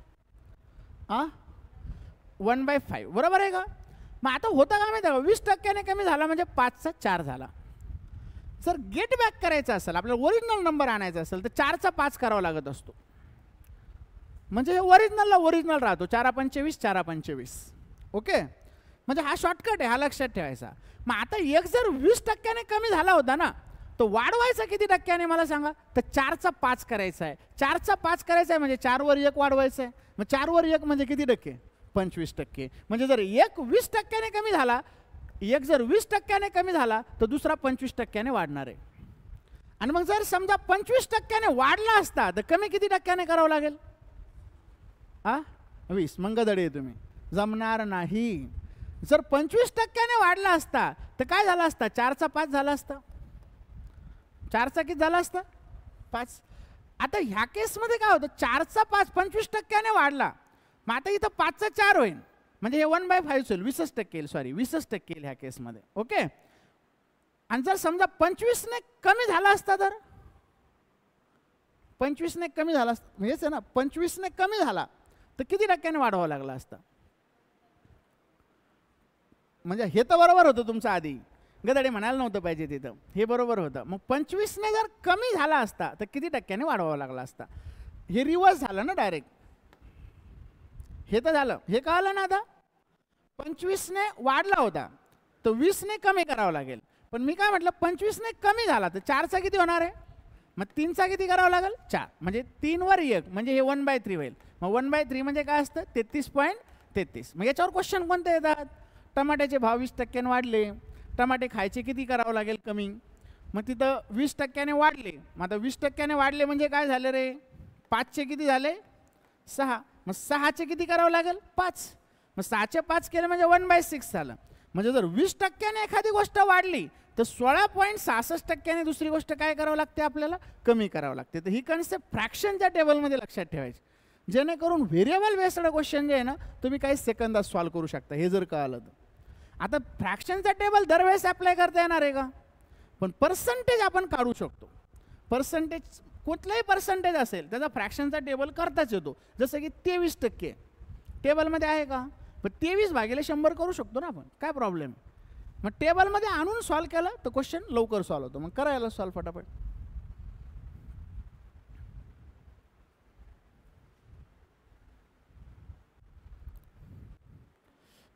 A: 1/5, बरोबर आहे का. मग आता होतं काय माहिती आहे का, 20% कमी झाला म्हणजे 5चा 4 झाला. जर गेट बॅक करायचं असेल, आपल्याला ओरिजिनल नंबर आणायचा असेल तर 4चा 5 करावा लागत असतो, म्हणजे हे ओरिजिनलला ओरिजिनल राहतो. 4×25 4×25. ओके, म्हणजे हा शॉर्टकट आहे, हा लक्षात ठेवायचा. मग आता एक जर 20% कमी झाला होता ना, तो वाढवायचा किती टक्क्याने मला सांगा. तर 4चा 5 करायचा आहे. 4चा 5 करायचा आहे म्हणजे 4 वर 1 वाढवायचं आहे. मग 4 वर 1 म्हणजे किती टक्के 25%. म्हणजे जर एक 20% कमी झाला, एक जर 20% कमी झाला तर दुसरा 25% वाढणार आहे. आणि मग जर समजा 25% वाढला असता तर कमी किती टक्क्याने करावं लागेल 20. मंगदडे तुम्ही जमणार नाही. जर 25% वाढला असता तर काय झाला असता 4चा 5 झाला असता. 4चा किती झाला असता 5. आता ह्या केसमध्ये काय होतं 4चा 5 25% वाढला, मग आता इथं 5चा 4 होईल, म्हणजे हे 1/5 होईल. 20% येईल, सॉरी 20% येईल ह्या केसमध्ये. ओके, आणि जर समजा 25 ने कमी झाला असता तर 25 ने कमी झाला असता, हेच आहे ना, 25 ने कमी झाला तर किती टक्क्याने वाढवावं लागला असता. म्हणजे हे तर बरोबर होतं तुमचं आधी, गदडे म्हणायला नव्हतं पाहिजे तिथं, हे बरोबर होतं. मग 25 ने जर कमी झाला असता तर किती टक्क्याने वाढवावं लागला असता. हे रिव्हर्स झालं ना डायरेक्ट. हे तर झालं, हे कळलं ना. आता 25 ने वाढला होता तर 20 ने कमी करावं लागेल. पण मी काय म्हटलं 25 ने कमी झाला तर 4चा किती होणार आहे, मग 3चा किती करावं लागेल 4, म्हणजे 3 वर 1 म्हणजे हे 1/3 होईल. मग 1/3 म्हणजे काय असतं 33.33. मग याच्यावर क्वेश्चन कोणते येतात. टमाट्याचे भाव 20% वाढले, टमाटे खायचे किती करावं लागेल कमी. मग तिथं 20% वाढले, मग आता 20% वाढले म्हणजे काय झालं रे 5चे किती झाले 6, मग 6चे किती करावं लागेल 5, मग 6चे 5 केले म्हणजे 1/6 झालं. म्हणजे जर 20% एखादी गोष्ट वाढली तर 16.66% दुसरी गोष्ट काय करावं लागते आपल्याला कमी करावं लागते. तर ही कन्सेप्ट फ्रॅक्शनच्या टेबलमध्ये लक्षात ठेवायची, जेणेकरून व्हेरिएबल बेस्ड क्वेश्चन जे आहे ना तुम्ही काही सेकंदात सॉल्व करू शकता, हे जर कळलं तर. आता फ्रॅक्शनचा टेबल दरवेळेस अप्लाय करता येणार आहे का, पण पर्सेंटेज आपण काढू शकतो. पर्सेंटेज कुठलाही पर्सेंटेज असेल त्याचा फ्रॅक्शनचा टेबल करताच येतो. जसं की 23% टेबलमध्ये आहे का, पण 23/100 करू शकतो ना आपण, काय प्रॉब्लेम. मग टेबलमध्ये आणून सॉल्व केलं तर क्वेश्चन लवकर सॉल्व होतो. मग करायला सॉल्व फटाफट.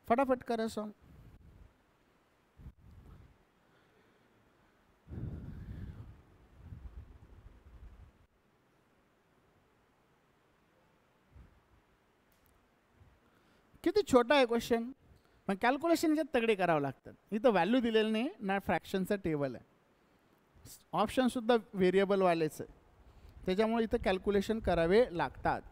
A: फटाफट करा सॉल्व. किती छोटा आहे क्वेश्चन, पण कॅल्क्युलेशन याच्यात तगडे करावं लागतात. इथं व्हॅल्यू दिलेलं नाही ना, फ्रॅक्शनचं टेबल आहे, ऑप्शनसुद्धा व्हेरिएबलवालेच आहे, त्याच्यामुळे इथं कॅल्क्युलेशन करावे लागतात.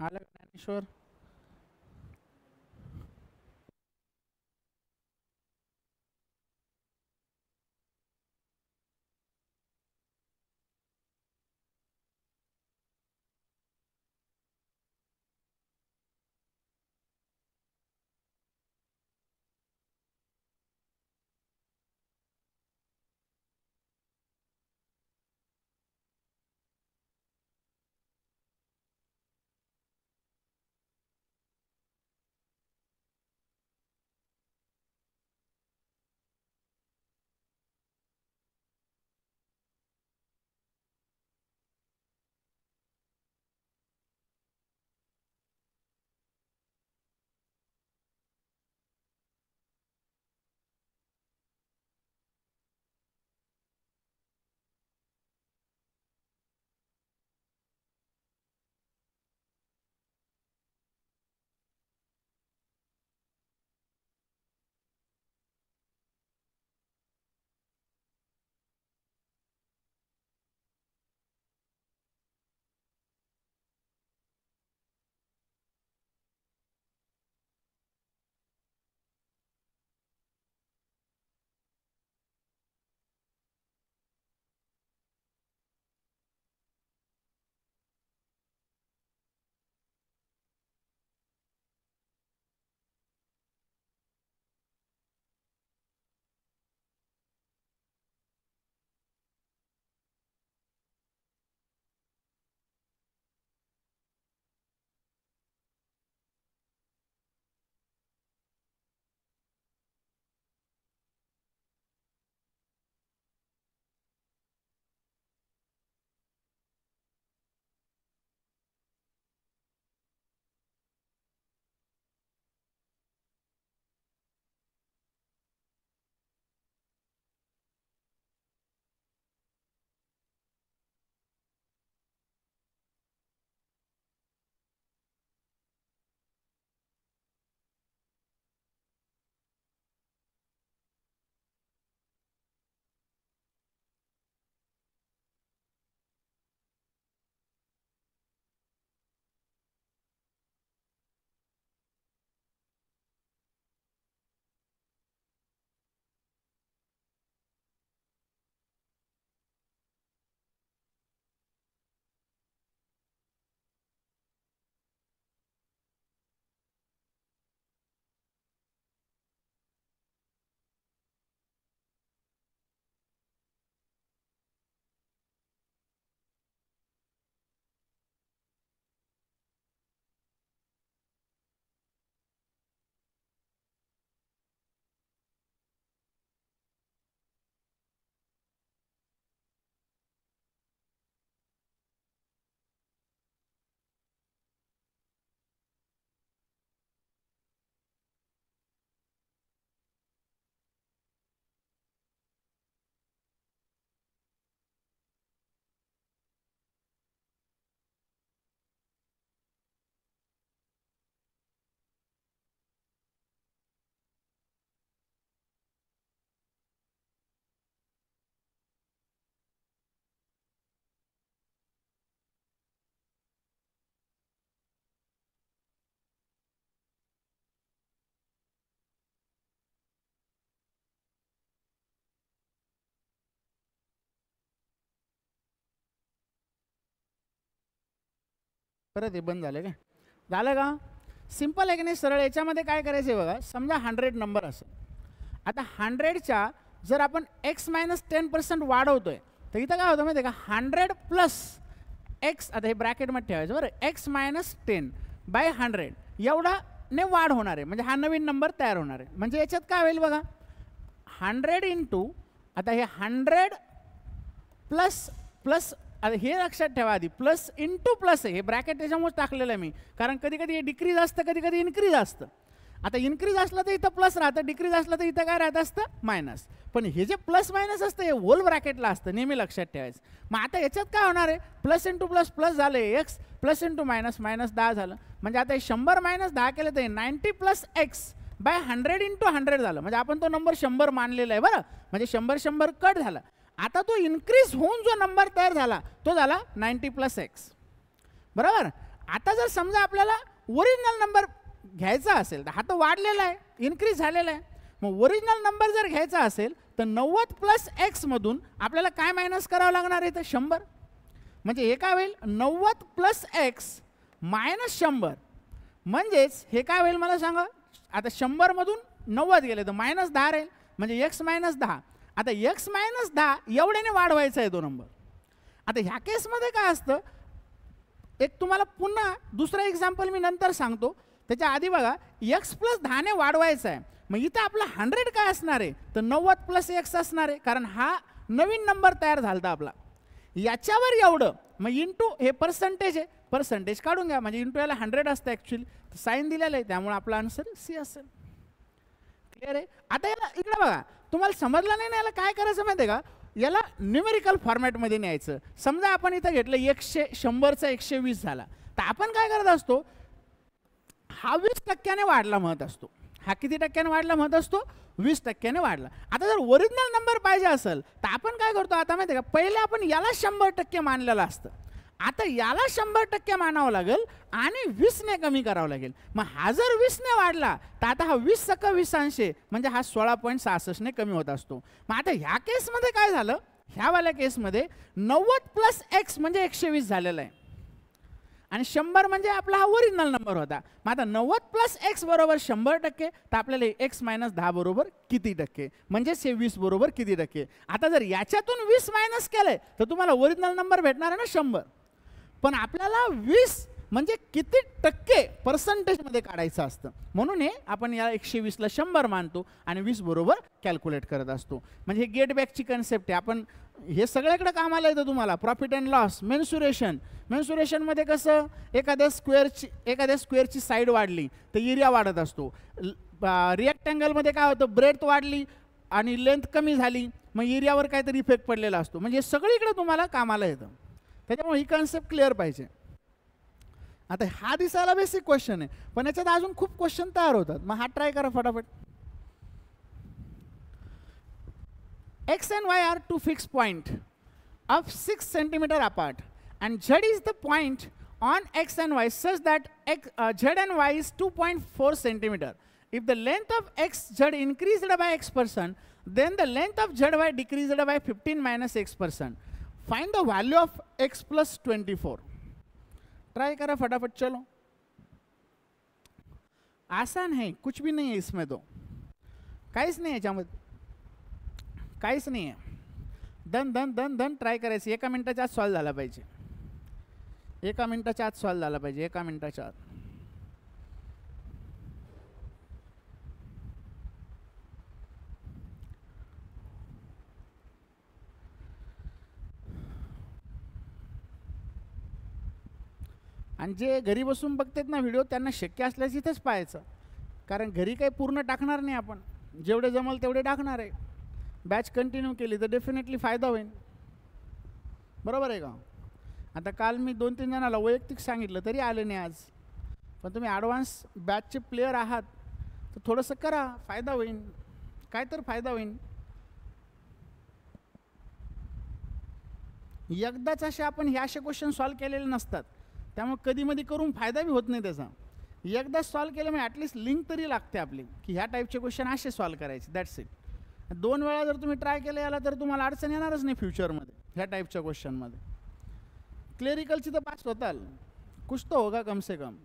A: आलं का ज्ञानेश्वर? परत हे बंद झालं काय? झालं का? सिम्पल आहे की नाही, सरळ. याच्यामध्ये काय करायचं आहे बघा, समजा 100 नंबर असेल. आता 100च्या जर आपण x - 10% वाढवतोय तर इथं काय होतं माहिती आहे का, 100 प्लस x, आता हे ब्रॅकेटमध्ये ठेवायचं बरं, x - 10/100 एवढा ने वाढ होणार आहे, म्हणजे हा नवीन नंबर तयार होणार आहे. म्हणजे याच्यात काय होईल बघा, 100 इंटू, आता हे 100 प्लस प्लस, आता हे लक्षात ठेवा आधी, प्लस इंटू प्लस आहे, हे ब्रॅकेट त्याच्यामुळे टाकलेलं आहे मी, कारण कधी कधी हे डिक्रीज असतं, कधी कधी इन्क्रीज असतं. आता इन्क्रीज असलं तर इथं प्लस राहतं, डिक्रीज असलं तर इथं काय राहत असतं, मायनस. पण हे जे प्लस मायनस असतं हे होल ब्रॅकेटला असतं, नेहमी लक्षात ठेवायचं. मग आता याच्यात काय होणार आहे, प्लस इंटू प्लस प्लस झालं x, plus into minus minus 10 झालं. म्हणजे आता हे 100 - 10 केलं तर 90 प्लस x/100 इंटू 100 झालं. म्हणजे आपण तो नंबर 100 मानलेला आहे बरं, म्हणजे 100 कट झाला. आता तो इन्क्रीज होऊन जो नंबर तयार झाला तो झाला 90 प्लस x, बरोबर. आता जर समजा आपल्याला ओरिजिनल नंबर घ्यायचा असेल तर हा तो वाढलेला आहे, इन्क्रीज झालेला आहे. मग ओरिजिनल नंबर जर घ्यायचा असेल तर 90 प्लस x मधून आपल्याला काय मायनस करावं लागणार आहे, तर 100. म्हणजे हे काय होईल, 90 प्लस x मायनस 100. म्हणजेच हे काय होईल मला सांगा, आता 100 मधून 90 गेले तर -10 राहील, म्हणजे x - 10. आता x - 10 एवढ्याने वाढवायचा आहे तो नंबर. आता ह्या केसमध्ये काय असतं, एक तुम्हाला पुन्हा दुसरा एक्झाम्पल मी नंतर सांगतो, त्याच्या आधी बघा, x + 10 ने वाढवायचा आहे. मग इथं आपला 100 काय असणार आहे, तर 90 प्लस x असणार आहे, कारण हा नवीन नंबर तयार झाला आपला. याच्यावर एवढं, मग इंटू हे पर्सेंटेज आहे, पर्सेंटेज काढून घ्या, म्हणजे इंटू याला 100 असतं ॲक्च्युली, साईन दिलेलं आहे, त्यामुळे आपला आन्सर सी असेल. क्लिअर आहे? आता याला इकडे बघा, तुम्हाला समजलं नाही ना, याला काय करायचं माहिती आहे का, याला न्यूमेरिकल फॉर्मॅटमध्ये न्यायचं. समजा आपण इथं घेतलं 100चा 120 झाला, तर आपण काय करत असतो, हा 20% वाढला म्हणत असतो. हा किती टक्क्याने वाढला म्हणत असतो, 20% वाढला. आता जर ओरिजिनल नंबर पाहिजे असेल तर आपण काय करतो, आता माहिती आहे का, पहिले आपण याला 100% मानलेलं असतं, आता याला 100% मानावं लागेल आणि 20 ने कमी करावं लागेल. मग हा जर 20 ने वाढला तर आता हा 20 + 20 म्हणजे हा 16.66 ने कमी होत असतो. मग आता ह्या केसमध्ये काय झालं, ह्यावाल्या केसमध्ये 90 प्लस x म्हणजे 120 झालेला आहे, आणि 100 म्हणजे आपला हा ओरिजिनल नंबर होता. मग आता 90 प्लस x बरोबर 100%, तर आपल्याला x - 10 बरोबर किती टक्के, म्हणजे 20 बरोबर किती टक्के. आता जर याच्यातून 20 मायनस केलंय तर तुम्हाला ओरिजिनल नंबर भेटणार आहे ना 100, पण आपल्याला 20 म्हणजे किती टक्के पर्सेंटेजमध्ये काढायचं असतं, म्हणून हे आपण या 120ला 100 मानतो आणि 20 बरोबर कॅल्क्युलेट करत असतो. म्हणजे हे गेट बॅकची कन्सेप्ट आहे. आपण हे सगळ्याकडे कामाला येतं तुम्हाला. प्रॉफिट अँड लॉस, मेन्सुरेशन, मेन्सुरेशनमध्ये कसं, एखाद्या स्क्वेअरची साईड वाढली तर एरिया वाढत असतो. रिएक्टँगलमध्ये काय होतं, ब्रेथ वाढली आणि लेंथ कमी झाली, मग एरियावर काहीतरी इफेक्ट पडलेला असतो. म्हणजे सगळीकडे तुम्हाला कामाला येतं, त्याच्यामुळे ही कन्सेप्ट क्लिअर पाहिजे. आता हा दिसायला बेसिक क्वेश्चन आहे, पण याच्यात अजून खूप क्वेश्चन तयार होतात. मग हा ट्राय करा फटाफट. X and Y are two fixed points of 6 cm apart, and Z is the point on X and Y such that Z and Y is 2.4 cm. If the length of X Z increased by X%, then the length of ZY decreased by 15 minus X%. Find the value of X plus 24. Try करा फटाफट, चलो. आसान है, कुछ भी नहीं है इसमें, तो काहीच नाही याच्यामध्ये, काहीच नाही आहे. दन दन दन दन ट्राय करायचं. 1 मिनिटाच्या आत सॉल्व झाला पाहिजे, 1 मिनिटाच्या आत सॉल्व झाला पाहिजे, 1 मिनिटाच्या आत. आणि जे घरी बसून बघतात ना व्हिडिओ, त्यांना शक्य असल्यास इथंच पाहायचं, कारण घरी काही पूर्ण टाकणार नाही आपण, जेवढे जमल तेवढे टाकणार आहे. बॅच कंटिन्यू केली तर डेफिनेटली फायदा होईल, बरोबर आहे का. आता काल मी 2-3 जणांना वैयक्तिक सांगितलं तरी आले नाही आज, पण तुम्ही ॲडव्हान्स बॅचचे प्लेयर आहात तर थोडंसं करा, फायदा होईल, काय तर फायदा होईल. एकदाच असे आपण हे असे क्वेश्चन सॉल्व केलेले नसतात, त्यामुळे कधीमध्ये करून फायदा बी होत नाही त्याचा. एकदाच सॉल्व केलं म्हणजे ॲटलिस्ट लिंक तरी लागते आपली, की ह्या टाईपचे क्वेश्चन असे सॉल्व करायचे, दॅट्स इट. 2 वेळा जर तुम्ही ट्राय केलं याला तर तुम्हाला अडचण येणारच नाही फ्युचरमध्ये ह्या टाईपच्या क्वेश्चनमध्ये. क्लेरिकलची तर पास होताल, कुछ तो होगा कम से कम.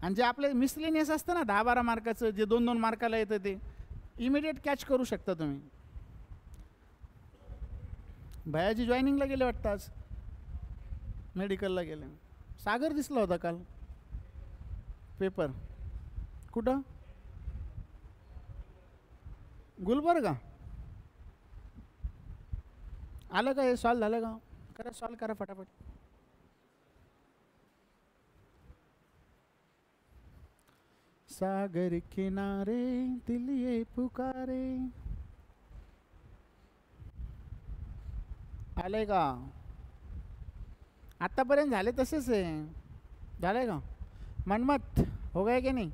A: आणि जे आपले मिसलेनियस असतं ना 10-12 मार्काचं जे 2-2 मार्काला येतं ते इमिडिएट कॅच करू शकता तुम्ही. भयाजी जॉईनिंगला गेले वाटतं आज, मेडिकलला गेले. सागर दिसला होता काल पेपर. कुठं? गुलबर्गा. आलं का? हे सॉल्व झालं का? करा सॉल्व करा फटाफट. सागर किनारे दिल ये पुकारे. आलंय का? आत्तापर्यंत झाले तसेच आहे. झालंय का? मनमत हो गए की नाही?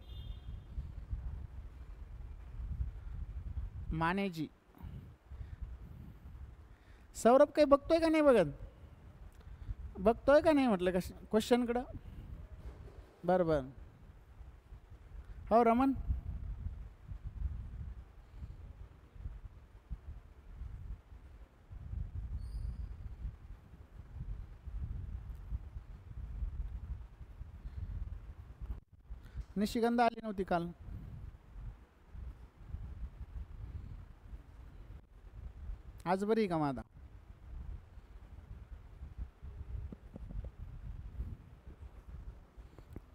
A: मानेजी. सौरभ काही बघतोय का नाही? बघत बघतोय का नाही म्हटलं कश क्वेश्चनकडं? बरं बरं. हो रमन. निशिगंधा आली नव्हती काल. आज बरी का माझा?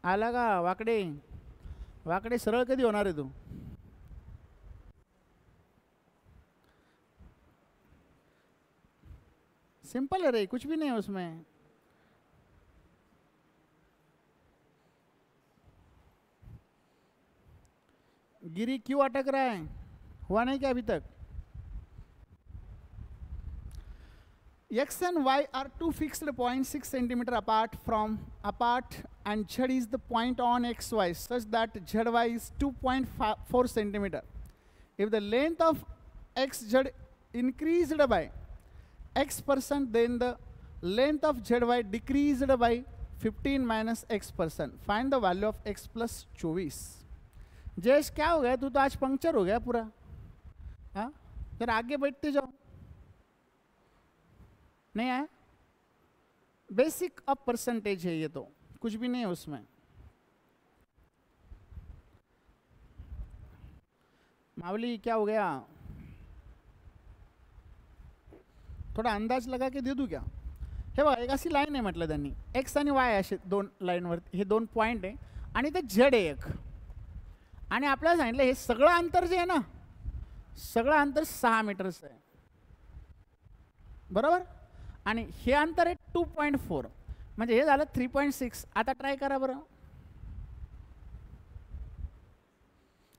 A: आला का? वाकडे वाकडे सरळ कधी होणार आहे तू? सिंपल है रे, कुछ भी नहीं है उसमें. गिरी क्यों अटक रहा है? हुआ नहीं क्या अभी तक? X and Y are two fixed points 6 centimeter apart and Z is the point on XY such that ZY is 2.4 centimeter. If the length of XZ increased by X%, then the length of ZY decreased by 15 minus X%. Find the value of X plus 24. Jayesh क्या हो गया? तू तो आज puncture हो गया पूरा. हाँ जरा आगे बैठते जाओ. नहीं आया? बेसिक अब परसेंटेज है ये, तो कुछ भी नहीं है उसमें. मावली क्या हो गया? थोडा अंदाज लगा के दे दूं क्या? हे बघा एक अशी लाईन आहे म्हटलं त्यांनी, एक्स आणि वाय असे दोन लाईनवर हे दोन पॉईंट आहे आणि ते झेड आहे एक. आणि आपल्याला सांगितलं हे सगळं अंतर जे आहे ना, सगळं अंतर 6 मीटरचं आहे. बरोबर? आणि हे अंतर आहे 2.4 म्हणजे हे झालं 3.6. आता ट्राय करा बरं.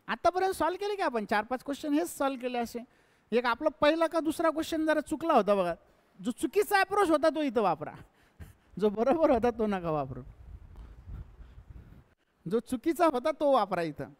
A: आतापर्यंत सॉल्व केले की आपण 4-5 क्वेश्चन हेच सॉल्व केले असे. एक आपला पहिला का दुसरा क्वेश्चन जरा चुकला होता बघा. जो चुकीचा अप्रोच होता तो इथं वापरा, जो बरोबर होता तो नका वापरू. जो चुकीचा होता तो वापरा इथं.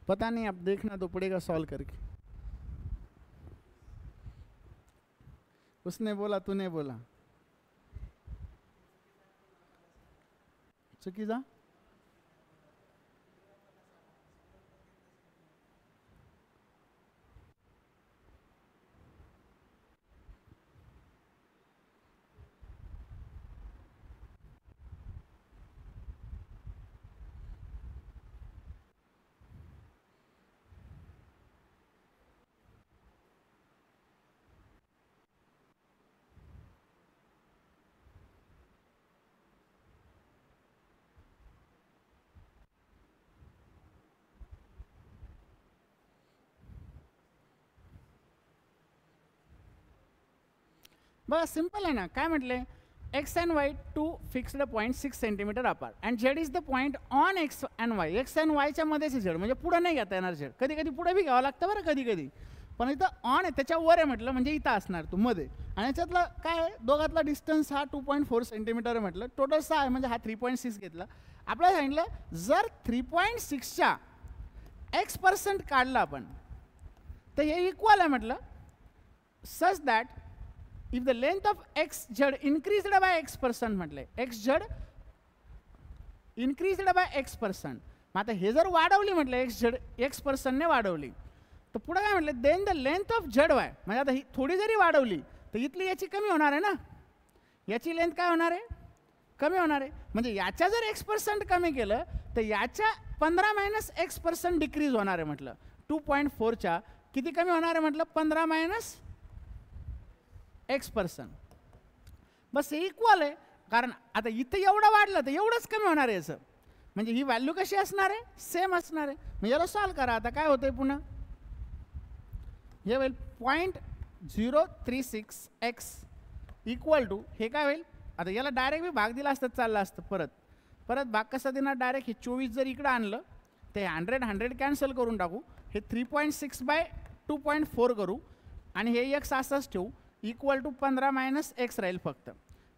A: पता नहीं, अब देखना तो पड़ेगा सॉल्व करके. उसने बोला तूने बोला चुकीचा. बघा सिंपल आहे ना. काय म्हटले? X and Y two fixed point 6 centimetre apart and Z is the point on X and Y. X and वायच्या मध्येच झेड म्हणजे पुढे नाही घेता येणार झेड. कधी कधी पुढे बी घ्यावं लागतं बरं कधी कधी, पण इथं ऑन आहे त्याच्यावर आहे म्हटलं म्हणजे इथं असणार तू मध्ये. आणि याच्यातला काय दोघातला डिस्टन्स हा 2.4 सेंटीमीटर आहे म्हटलं. टोटल 6 आहे म्हणजे हा 3.6 घेतला. आपल्याला सांगितलं जर 3.6च्या x% काढलं आपण तर हे इक्वल आहे म्हटलं such that if the length of X Z increased by x% म्हटलंय X Z increased by x%. मग आता हे जर वाढवली म्हटलं एक्स झेड x%ने वाढवली तर पुढे काय म्हटलं then the length of Z Y म्हणजे आता ही थोडी जरी वाढवली तर इथली याची कमी होणार आहे ना याची लेंथ काय होणार आहे कमी होणार आहे म्हणजे याच्या जर x% कमी केलं तर याच्या 15 - x% डिक्रीज होणार आहे म्हटलं 2.4च्या किती कमी होणार आहे म्हटलं 15 - x%. बस हे इक्वल आहे कारण आता इथं एवढं वाढलं तर एवढंच कमी होणार आहे याचं म्हणजे ही व्हॅल्यू कशी असणार आहे सेम असणार आहे. म्हणजे याला सॉल्व करा आता काय होतंय पुन्हा हे होईल 0.036x इक्वल टू हे काय होईल आता याला डायरेक्ट मी भाग दिला असतं चाललं असतं परत भाग कसा देणार डायरेक्ट हे 24 जर इकडं आणलं ते 100 कॅन्सल करून टाकू हे 3.6 बाय 2.4 करू आणि हे x असंच ठेवू इक्वल टू 15 - x राहील फक्त.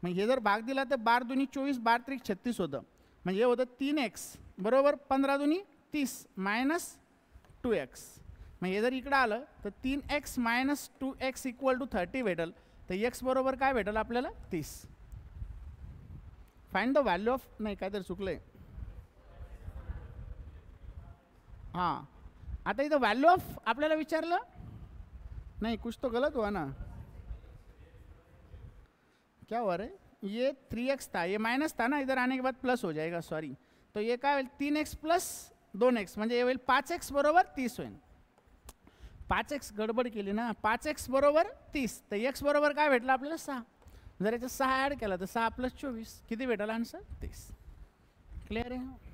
A: मग हे जर भाग दिला तर 12 दूनी 24 12 त्रिक 36 होतं म्हणजे हे होतं 3x बरोबर 15 दूनी 30 - 2x. मग हे जर इकडं आलं तर 3x - 2x इक्वल टू 30 भेटेल तर x बरोबर काय भेटेल आपल्याला 30. फाइंड द व्हॅल्यू ऑफ नाही काहीतरी चुकलंय हां आता इथं व्हॅल्यू ऑफ आपल्याला विचारलं नहीं कुछ तो गलत हुआ ना क्या हुआ रे ये 3x था ये माइनस था ना इधर आने के बाद प्लस हो जाएगा सॉरी तो ये काय होईल 3x प्लस 2x म्हणजे हे होईल 5x बरोबर 30 होईल 5x गडबड केली ना 5x बरोबर 30 तर x बरोबर काय भेटलं आपल्याला 6 जर याच्यात 6 ॲड केला तर 6 + 24 किती भेटेल आन्सर 30. क्लिअर आहे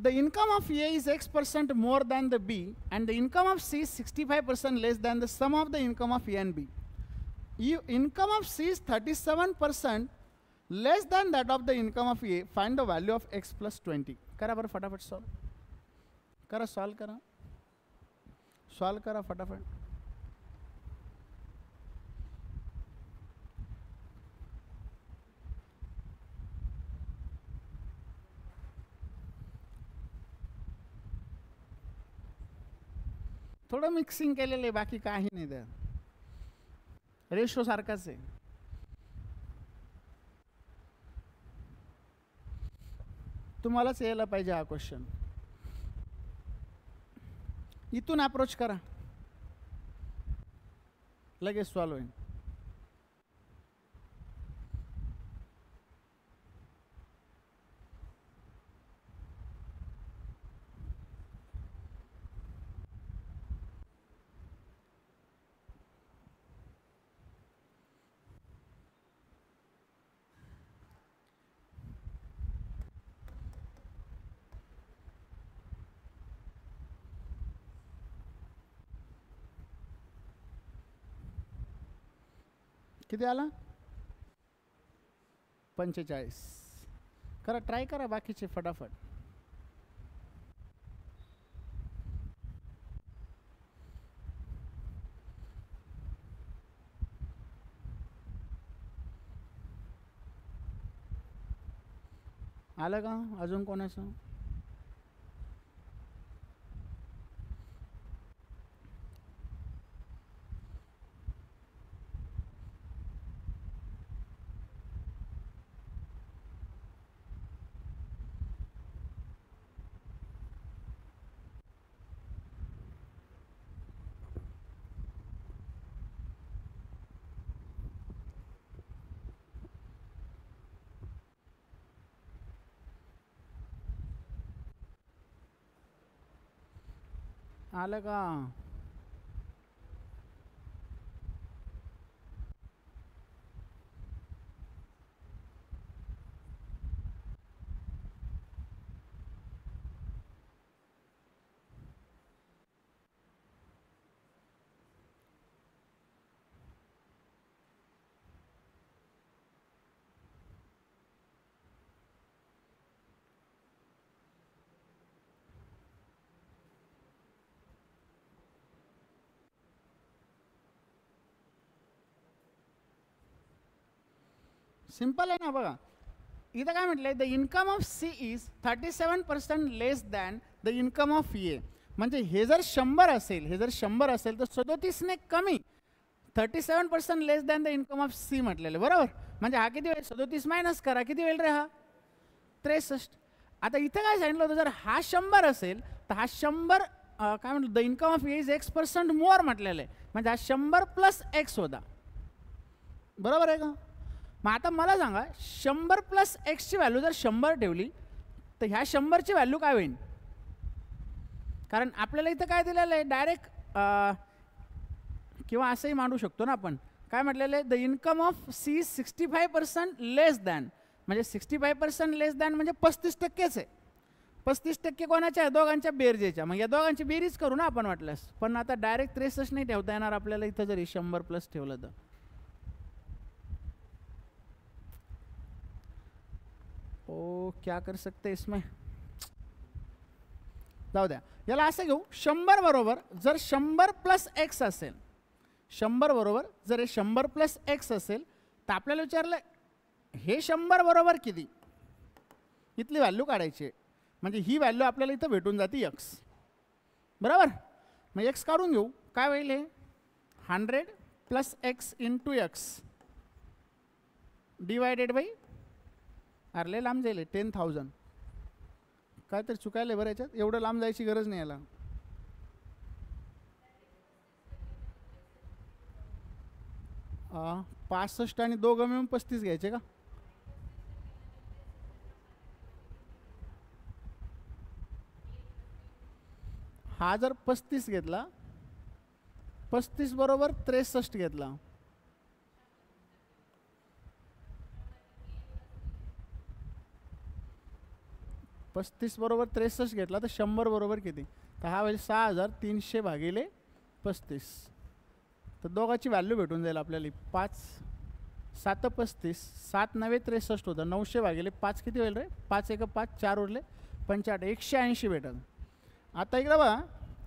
A: The income of A is x% more than the B and the income of C is 65% less than the sum of the income of A and B. Income of C is 37% less than that of the income of A. Find the value of x plus 20. करा बरं फटाफट solve करा solve करा फटाफट. थोडं mixing केलेलं आहे बाकी काही नाही त्या रेशो सारखाच आहे. तुम्हालाच यायला पाहिजे हा क्वेश्चन. इथून अप्रोच करा लगेच सॉल्व होईल. किती आला 45. करा ट्राय करा बाकीचे फटाफट. आलं का अजून कोणाचं आलं का सिंपल आहे ना बघा इथं काय म्हटलंय, the income of C is 37% less than the income of A. म्हणजे हे जर 100 असेल तर 37ने कमी 37% less than the income of C म्हटलेलं, बरोबर. म्हणजे हा किती होईल, 37 मायनस करा, किती होईल रे हा, 63. आता इथं काय सांगितलं होतं, जर हा 100 असेल तर हा 100 काय म्हणतो, the income of A is X% मोर म्हटलेलं आहे. म्हणजे हा 100 प्लस एक्स होता, बरोबर आहे का. मग आता मला सांगा, 100 प्लस एक्सची व्हॅल्यू जर 100 ठेवली तर ह्या 100ची व्हॅल्यू काय होईल. कारण आपल्याला इथं काय दिलेलं आहे, डायरेक्ट किंवा असंही मांडू शकतो ना आपण, काय म्हटलेलं आहे, the income of C 65% less than. म्हणजे 65% लेस दॅन म्हणजे 35%च आहे. 35% कोणाच्या आहे, दोघांच्या बेरजेच्या. मग या दोघांची बेरीज करू ना आपण वाटल्यास. पण आता डायरेक्ट 63 नाही ठेवता येणार आपल्याला इथं, जरी 100 प्लस ठेवलं तर. ओ क्या कर सकते इसमें, जाऊ द्या, याला असं घेऊ. 100 बरोबर जर 100 प्लस एक्स असेल, 100 बरोबर जर हे 100 प्लस एक्स असेल तर आपल्याला विचारलं हे 100 बरोबर किती, इथली व्हॅल्यू काढायची. म्हणजे ही व्हॅल्यू आपल्याला इथं भेटून जाते एक्स, बरोबर. मग एक्स काढून घेऊ. काय होईल हे, 100 plus x into x divided बाई, अरे लांब जाईल 10,000. काय तर चुकायला बरं याच्यात, एवढं लांब जायची गरज नाही याला. आ 65 आणि दोघं मिळून 35 घ्यायचे का. हा जर 35 घेतला, 35 बरोबर 63 घेतला, पस्तीस बरोबर 63 घेतला तर 100 बरोबर किती, तर हा होईल 6300 भागिले 35. तर दोघाची व्हॅल्यू भेटून जाईल आपल्याला. 5 7 35, 7 9 63 होतं, 900 भागिले 5 किती होईल रे, 5 1 5 4 उरले 85, 180 भेटल. आता इकडं बघा,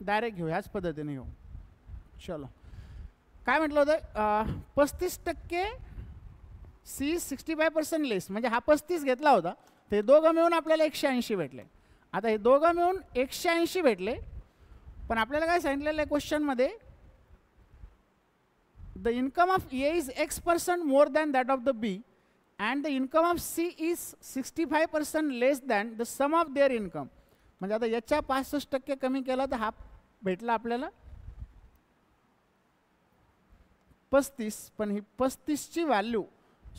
A: डायरेक्ट घेऊ, ह्याच पद्धतीने घेऊ. चलो, काय म्हटलं होतं, 35% सी 65% लेस. म्हणजे हा 35 घेतला होता, ते दोघं मिळून आपल्याला 180 भेटले. आता हे दोघं मिळून 180 भेटले, पण आपल्याला काय सांगितलेलं आहे क्वेश्चनमध्ये, the income of A is X% more than that of the B and the income of C is 65% less than the sum of their income. म्हणजे आता याच्या 65% कमी केला तर हा भेटला आपल्याला 35. पण ही 35ची व्हॅल्यू,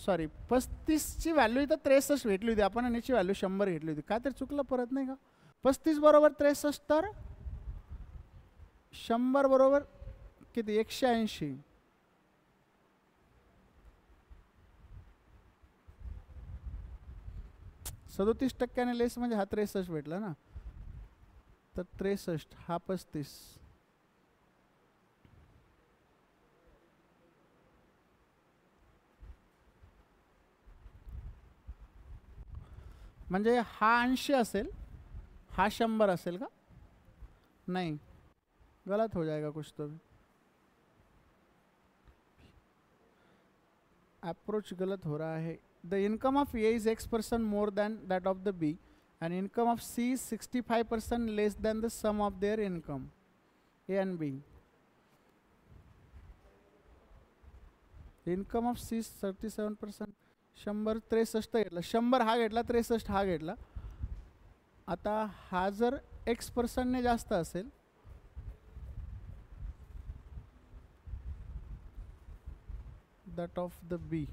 A: सॉरी 35ची व्हॅल्यू इथं 63 भेटली होती आपण, आणि याची व्हॅल्यू 100 घेतली होती. काय तर चुकलं परत नाही का. 35 बरोबर 63 तर 100 बरोबर किती, 180. सदोतीस टक्क्याने लेस म्हणजे हा 63 भेटला ना. तर 63 हा 35, म्हणजे हा 80 असेल, हा 100 असेल का, नहीं गलत हो जाएगा कुछ तो भी, अप्रोच गलत हो रहा है. The income of A is X% more than that of the B and income of C is 65% less than the sum of their income A and B. Income of C 37%, 100 63 घेतला, 100 हा घेतला, 63 हा घेतला. आता हा जर X% ने जास्त असेल, that of the B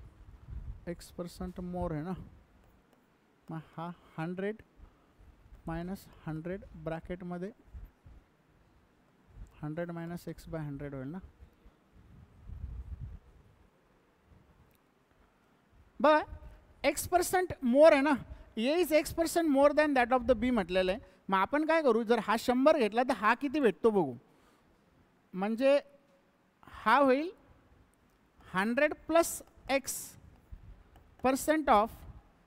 A: X% more है ना. मग हा 100 मायनस 100 ब्रॅकेटमध्ये 100 मायनस X/100 होईल ना. बघा X% मोर आहे ना, A is X% more than that of the B म्हटलेलं आहे. मग आपण काय करू, जर हा 100 घेतला तर हा किती भेटतो बघू. म्हणजे हा होईल 100 प्लस X% ऑफ,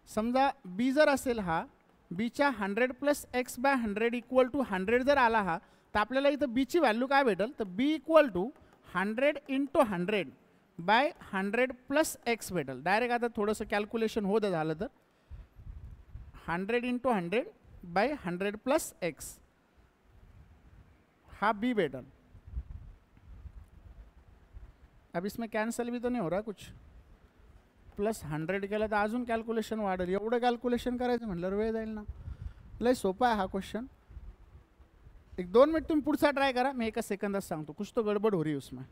A: समजा बी जर असेल हा, बीच्या 100 प्लस X/100 इक्वल टू 100 जर आला हा, तर आपल्याला इथं बीची व्हॅल्यू काय भेटेल, तर B equal to 100 into 100 by 100 plus X भेटेल. डायरेक्ट आता थोडंसं कॅल्क्युलेशन होतं झालं तर 100 इंटू 100/100 प्लस एक्स, हा बी भेटल. अब इसमें कॅन्सल भी तो नाही हो रहा कुछ. प्लस 100 केलं तर अजून कॅल्क्युलेशन वाढेल. एवढं कॅल्क्युलेशन करायचं म्हटल्यावर वेळ जाईल ना. लय सोपा आहे हा क्वेश्चन. एक 2 मिनिट तुम्ही पुढचा ट्राय करा, मी एका सेकंदात सांगतो. कुछ तो गडबड हो रही है उसमें.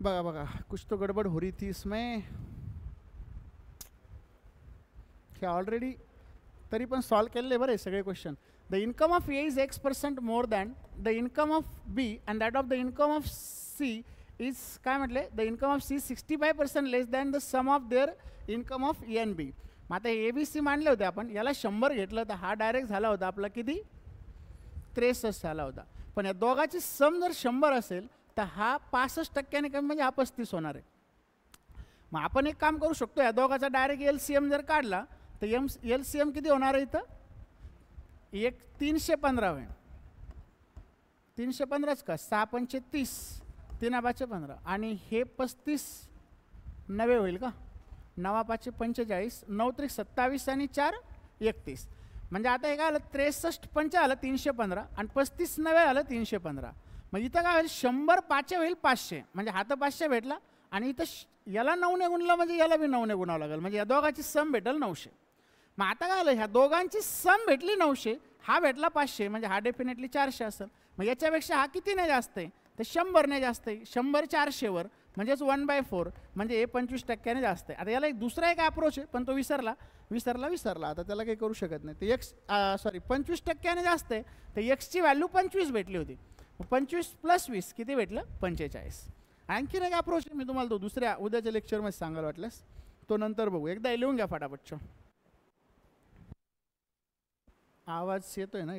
A: बघा बघा, कुछ तो गडबड हो रही थी इसमें. क्या ऑलरेडी तरी पण सॉल्व केलेले बरं आहे सगळे question. The income of A is X% more than the income of B and that of the income of C is, काय म्हटले, the income of C 65% less than the sum of their income of A and B. मग आता A B C मानले होते आपण, याला 100 घेतलं तर हा डायरेक्ट झाला होता आपला किती, 63 झाला होता. पण या दोघाची सम जर 100 असेल तर हा 65% कमी, म्हणजे हा 35 होणार आहे. मग आपण एक काम करू शकतो, या दोघाचा डायरेक्ट LCM जर काढला तर LCM किती होणार आहे इथं, 315 होईल. 315च का, 6 पंचे 30, 3 5 15, आणि हे 35 9 होईल का, 9 5 45, 9 3 27 आणि 4 31. म्हणजे आता हे काय आलं, 63 पंच आलं 315 आणि 35 9 आलं 315. मग इथं काय होईल, 100 5 होईल 500, म्हणजे हा तर 500 भेटला, आणि इथं याला 9 ने गुणलं म्हणजे याला बी 9 ने गुणावं लागेल, म्हणजे या दोघांची सम भेटेल 900. मग आता काय आलं, ह्या दोघांची सम भेटली 900, हा भेटला 500, म्हणजे हा डेफिनेटली 400 असेल. मग याच्यापेक्षा हा किती नाही जास्त आहे, तर 100 नाही जास्त आहे. 100 400वर म्हणजेच 1/4, म्हणजे हे 25% जास्त आहे. आता याला एक दुसरा एक अप्रोच आहे, पण तो विसरला. आता त्याला काही करू शकत नाही. ते एक्स 25% जास्त आहे, तर एक्सची व्हॅल्यू 25 भेटली होती. 25 + 20 किती भेटलं, 45. आणखीन एक अप्रोच आहे, मी तुम्हाला तो दुसऱ्या उद्याच्या लेक्चरमध्ये सांगायला वाटल्यास, तो नंतर बघू. एकदा लिहून घ्या फटाफटचं. आवाज येतोय ना.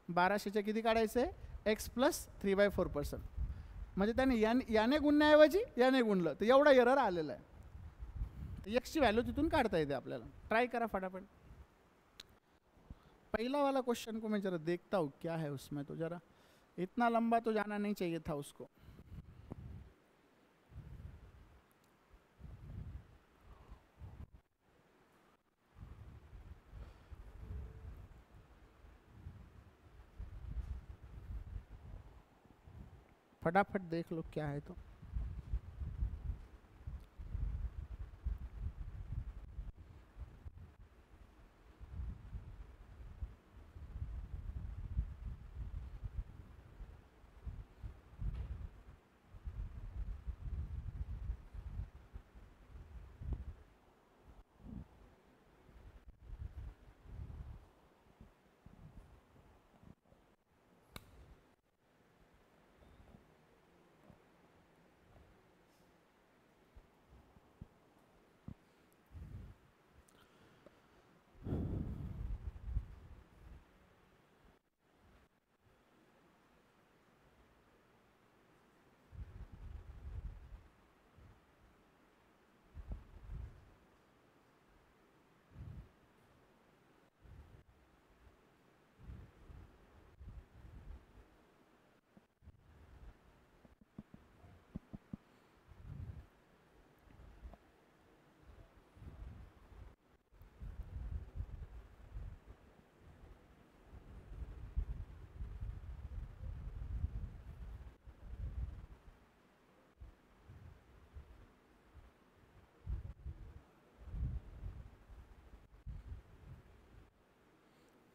A: बाराशेचे किती काढायचे, x + 3/4%. म्हणजे त्याने याने गुणण्याऐवजी याने गुणलं, तर एवढा एरर आलेला आहे. एक्सची व्हॅल्यू तिथून काढता येते आपल्याला. ट्राय करा फटाफट. पहिला वाला क्वेश्चन को मैं जरा देखता हूँ क्या है उसमें, तो जरा इतना लंबा तो जाना नहीं चाहिए था उसको। फटाफट देख लो क्या है तो।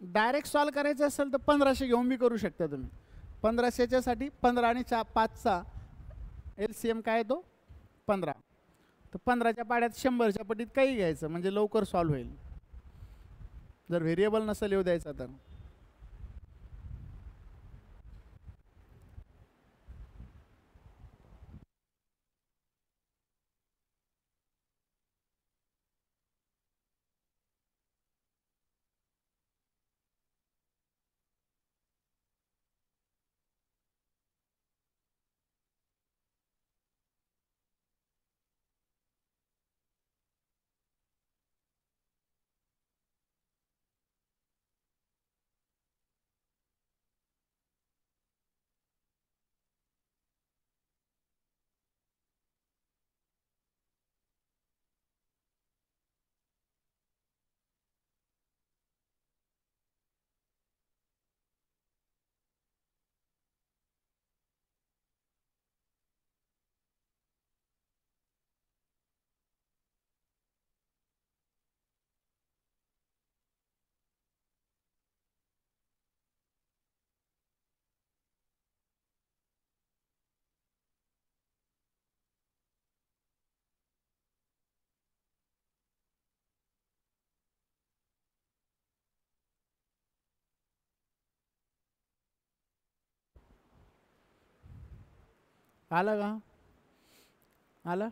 A: डायरेक्ट सॉल्व करायचं असेल तर 1500 घेऊन बी करू शकता तुम्ही। 1500च्या साठी 15 आणि 5चा LCM काय येतो 15, तर 15च्या पाड्यात 100च्या पटीत काही घ्यायचं म्हणजे लवकर सॉल्व होईल, जर व्हेरिएबल नसेल येऊ द्यायचा तर। आलं का? आलं?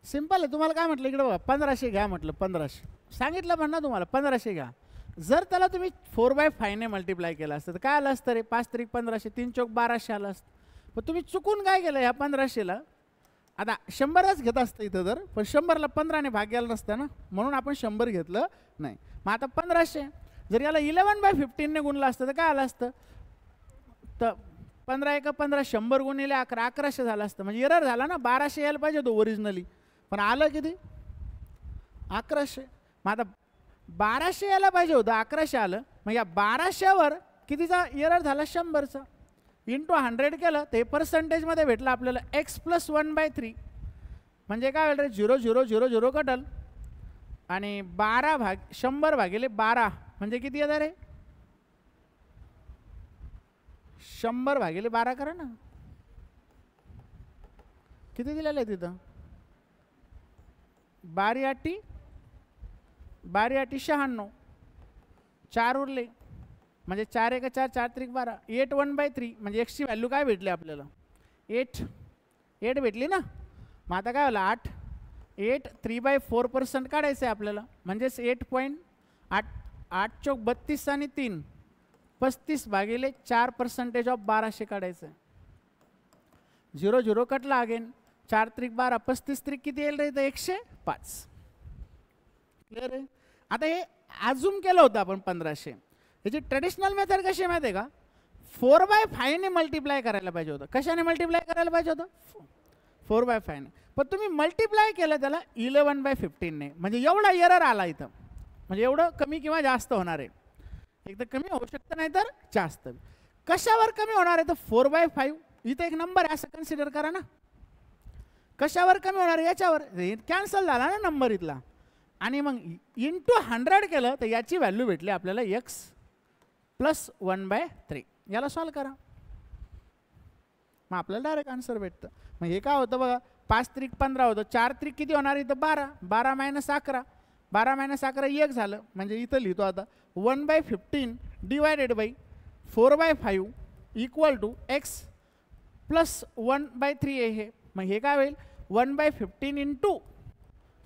A: सिंपल आहे। तुम्हाला काय म्हटलं इकडे बघा 1500 घ्या म्हटलं, 1500 सांगितलं पण ना तुम्हाला 1500 घ्या। जर त्याला तुम्ही 4/5 ने मल्टिप्लाय केलं असतं तर काय आलं असतं रे, 5 त्रिक 1500, 3 चौक 1200 आलं असतं। पण तुम्ही चुकून काय केलं ह्या 1500ला, आता 100च घेत असतं इथं तर, पण 100ला 15 ने भाग्याला नसतं ना, म्हणून आपण 100 घेतलं नाही। मग आता 1500 जर याला 11/15 ने गुणलं असतं तर काय आलं असतं, तर 15 × 15 100 गुणिले 11 1100 झालं असतं, म्हणजे एरर झाला ना, 1200 यायला पाहिजे होतं ओरिजिनली, पण आलं किती 1100। मग आता 1200 यायला पाहिजे होतं, 1100 आलं, मग या 1200वर कितीचा एरर झाला 100चा, इंटू 100 केलं ते पर्सेंटेजमध्ये भेटलं आपल्याला x + 1/3, म्हणजे काय होईल रे 0 0 0 0 कटल आणि 100 भागिले 12 म्हणजे किती येतं रे, 100 भागिले 12 करा ना, किती दिलेलं आहे तिथं, 12 × 8 96, 4 उरले म्हणजे 4 × 4 4 त्रिक 12, 8 1/3 म्हणजे x ची व्हॅल्यू काय भेटली आपल्याला 8 भेटली ना। मग आता काय झालं 8 3/4% काढायचं आहे आपल्याला, म्हणजेच 8 चौक 32 आणि 3 35 भागिले 4% ऑफ 1200 काढायचं आहे। 0 0 कटला अगेन, 4 त्रिक 12, 35 त्रिक किती येईल रे इथं 105। क्लिअर आहे? आता हे अजूम केलं होतं आपण 1500। याची ट्रेडिशनल मेथड कशी आहे माहिती आहे का, 4/5 ने मल्टिप्लाय करायला पाहिजे होतं. कशाने मल्टिप्लाय करायला पाहिजे होतं? 4/5 ने. पण तुम्ही मल्टिप्लाय केलं त्याला 11/15 ने. म्हणजे एवढा एरर आला इथं. म्हणजे एवढं कमी किंवा जास्त होणार आहे. एक तर कमी होऊ शकतं नाही तर जास्त. कशावर कमी होणार आहे? तर 4/5. इथं एक नंबर आहे असं कन्सिडर करा ना. कशावर कमी होणार आहे? याच्यावर. कॅन्सल झाला ना नंबर इथला. आणि मग इंटू 100 केलं तर याची व्हॅल्यू भेटली आपल्याला x + 1/3. याला सॉल्व करा, मग आपल्याला डायरेक्ट आन्सर भेटतं. मग हे काय होतं बघा, 5 त्रिक 15 होतं, 4 त्रिक किती होणार इथं? 12. 12 - 11. 12 - 11 1 झालं. म्हणजे इथं लिहितो आता 1/15 divided by 4/5 equal to x + 1/3 आहे हे. मग हे काय होईल? 1/15 इंटू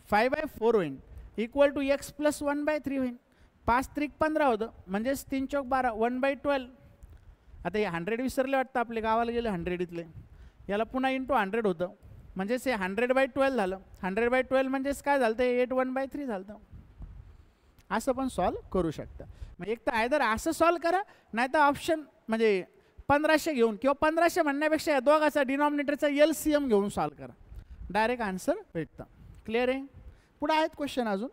A: 5/4 होईल इक्वल टू x + 1/3 होईल. 5 त्रिक 15 होतं, म्हणजेच 3 चौक 12. 1/12. आता हे 100 विसरले वाटतं, आपले गावाला गेले 100 इथले. याला पुन्हा इंटू 100 होतं, म्हणजेच हे 100/12 झालं. 100/12 म्हणजेच काय झालं? ते 8/1/3 झालं. असं पण सॉल्व करू शकता. मग एक तर आयदर असं सॉल्व करा, नाही तर ऑप्शन म्हणजे 1500 घेऊन किंवा 1500 म्हणण्यापेक्षा या दोघाचा डिनॉमिनेटरचा LCM घेऊन सॉल्व करा, डायरेक्ट आन्सर भेटतं. क्लिअर आहे? पुढे आहेत क्वेश्चन अजून.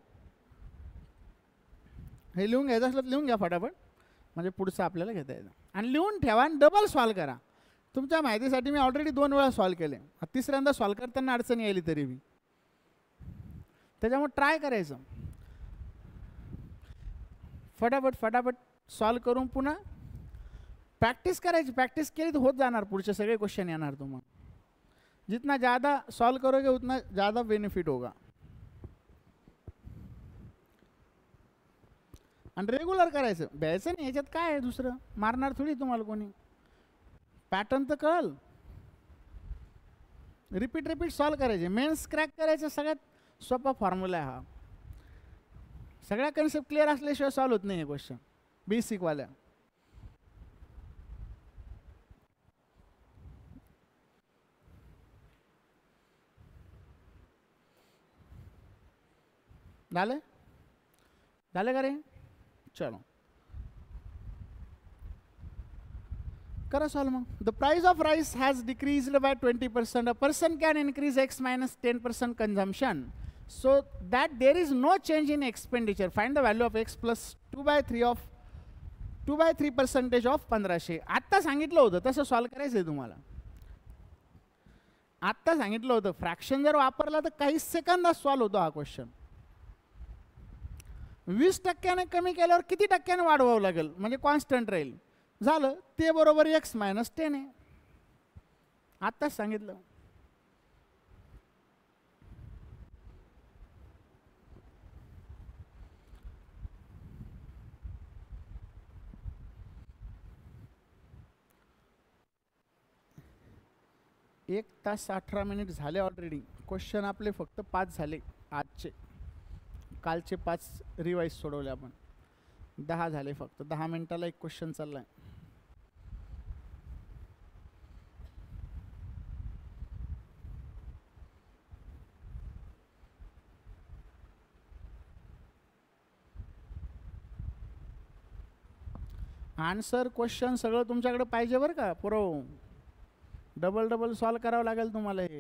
A: हे लिहून घ्यायचं असलं तर लिहून घ्या फटाफट, म्हणजे पुढचं आपल्याला घेता येतं. आणि लिहून ठेवा आणि डबल सॉल्व करा. तुमच्या माहितीसाठी मी ऑलरेडी 2 वेळा सॉल्व केले. तिसऱ्यांदा सॉल्व करताना अडचण यायली तरी मी, त्याच्यामुळे ट्राय करायचं. फटाफट फटाफट सॉल्व करून पुन्हा प्रैक्टिस करायची. प्रैक्टिस केली तो होत जाणार, पुढचे सगळे क्वेश्चन येणार तुम्हाला. जितना ज़्यादा सॉल्व करोगे उतना ज़्यादा बेनिफिट होगा. आणि रेग्युलर करायचं, भ्यायचं नाही. याच्यात काय आहे दुसरं? मारणार थोडी तुम्हाला कोणी. पॅटर्न तर कळल. रिपीट सॉल्व करायचे. मेन्स क्रॅक करायचं सगळ्यात सोपा फॉर्म्युला आहे हा. सगळ्या कन्सेप्ट क्लिअर असल्याशिवाय सॉल्व होत नाही हे क्वेश्चन बेसिकवाल्या. झाले का रे? चलो करा सॉल्व मग. The price of rice has decreased by 20%. A person can increase x - 10% consumption so that there is no change in expenditure. Find the value of x plus 2/3% of 1500. आत्ता सांगितलं होतं तसं सॉल्व करायचं आहे तुम्हाला. आत्ता सांगितलं होतं फ्रॅक्शन जर वापरला तर काही सेकंदात सॉल्व होतो हा क्वेश्चन. 20% कमी केल्यावर किती टक्क्याने वाढवावं लागेल म्हणजे कॉन्स्टंट राहील. झालं ते बरोबर x - 10 आहे. आत्ताच सांगितलं. एक तास 18 मिनिट झाले ऑलरेडी. क्वेश्चन आपले फक्त 5 झाले आजचे. कालचे 5 रिवाइज सोडवले आपण. 10 झाले फक्त. 10 मिनिटाला एक क्वेश्चन चाललाय. आन्सर क्वेश्चन सगळं तुमच्याकडे पाहिजे बरं का पुरव. डबल सॉल्व करावं लागेल तुम्हाला. हे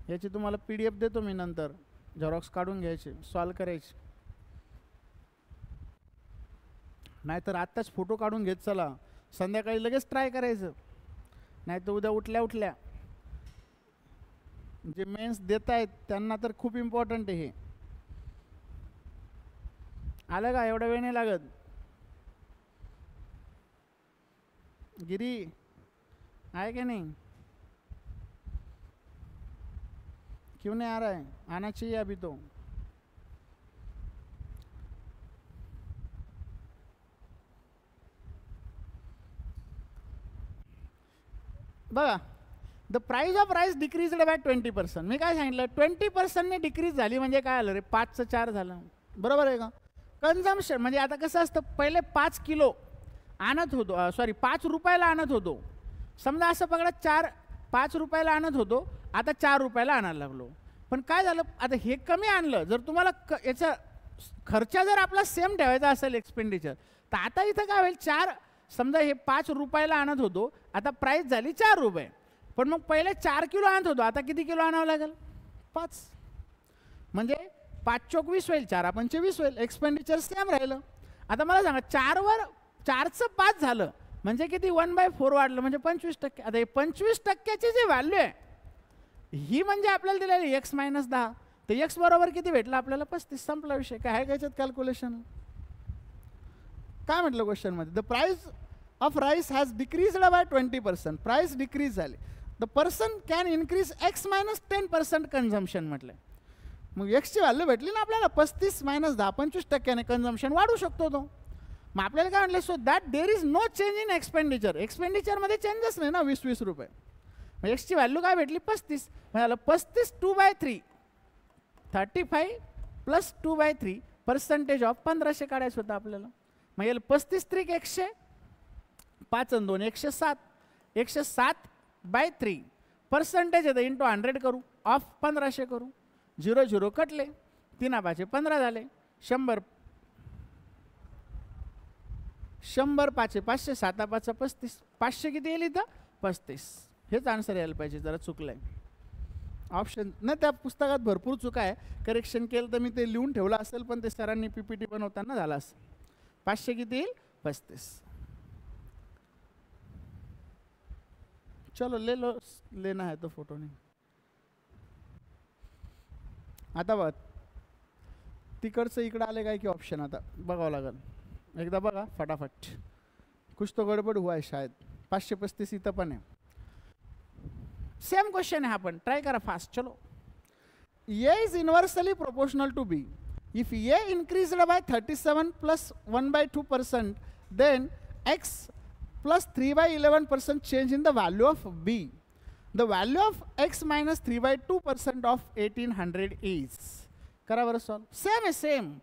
A: याची तुम्हाला PDF देतो मी नंतर. झेरॉक्स काढून घ्यायचे, सॉल्व करायचे. नाहीतर आत्ताच फोटो काढून घेत चला, संध्याकाळी लगेच ट्राय करायचं. नाहीतर उद्या उठल्या जे मेन्स देत आहेत त्यांना तर खूप इम्पॉर्टंट आहे हे. आलं का? एवढा वेळ नाही लागत. गिरी आए क्या नहीं? क्यों नहीं आ रहा है? आना चाहिए अभी तो. बघा, the price of rice decreased by 20%. मी काय सांगितलं? 20% ने डिक्रीज झाली म्हणजे काय आलं रे? 5चं 4 झालं. बरोबर आहे का? कन्झम्पशन म्हणजे आता कसं असतं, पहिले 5 किलो आणत होतो, 5 रुपयाला आणत होतो. समजा असं पकडा 5 रुपयाला आणत होतो, आता 4 रुपयाला आणायला लागलो. पण काय झालं, आता हे कमी आणलं. जर तुम्हाला याचा खर्च जर आपला सेम ठेवायचा असेल एक्सपेंडिचर, तर आता इथं काय होईल? समजा हे 5 रुपयाला आणत होतो, आता प्राईस झाली 4 रुपये, पण मग पहिले 4 किलो आणत होतो, आता किती किलो आणावं लागेल? 5. म्हणजे 5 चोक 20 होईल, 4 पंचे 20 होईल, एक्सपेंडिचर सेम राहिलं. आता मला सांगा 4चं 5 झालं म्हणजे किती? 1/4 वाढलं म्हणजे 25%. आता हे 25%ची जी व्हॅल्यू आहे ही म्हणजे आपल्याला दिलेली x - 10, तर x बरोबर किती भेटलं आपल्याला? 35. संपला विषय. काय आहे का याच्यात कॅल्क्युलेशन? काय म्हटलं क्वेश्चनमध्ये? The price of rice has decreased by 20%. Price decrease झाली. The person can increase x - 10% consumption म्हटलं. मग एक्सची व्हॅल्यू भेटली ना आपल्याला 35 - 10, 25%ने कन्झम्पशन वाढू शकतो तो. मग आपल्याला काय म्हटलं? So that there is no change in expenditure. एक्सपेंडिचरमध्ये चेंजेस नाही ना 20-20 रुपये. मग एक्सची व्हॅल्यू काय भेटली? 35. म्हणजे 35 2/3, 35 प्लस 2/3 पर्सेंटेज ऑफ 1500 काढायचं होतं आपल्याला. मग याला 35 त्रिक 100, 5 आणि 2 107, 107/3 पर्सेंटेज येतं इंटू 100 करू, ऑफ 1500 करू, 0 0 कटले, 3 5 15 झाले, 100 5 500, 7 5 35, 500 किती येईल इथं? 35. हेच आन्सर यायला पाहिजे. जरा चुकलं आहे ऑप्शन. नाही, त्या पुस्तकात भरपूर चुका आहे. करेक्शन केलं तर मी ते लिहून ठेवलं असेल, पण ते सरांनी PPT बनवताना झालं असेल. 500 किती येईल? 35. चलो ले लो, लेना है तो फोटो नहीं. आता बघ तिकडचं इकडं आले काय की ऑप्शन आता बघावं लागेल. एकदा बघा फटाफट. कुछ तो गडबड हुआ है शायद. 535 इथं पण आहे. सेम क्वेश्चन है, आपण ट्राय करा फास्ट. चलो. A is inversely proportional to B. If A increased by 37 plus 1/2%, then X plus 3/11% change in the value of B. The value of X minus 3/2% of 1800 is. करा बरं solve. Same आहे, same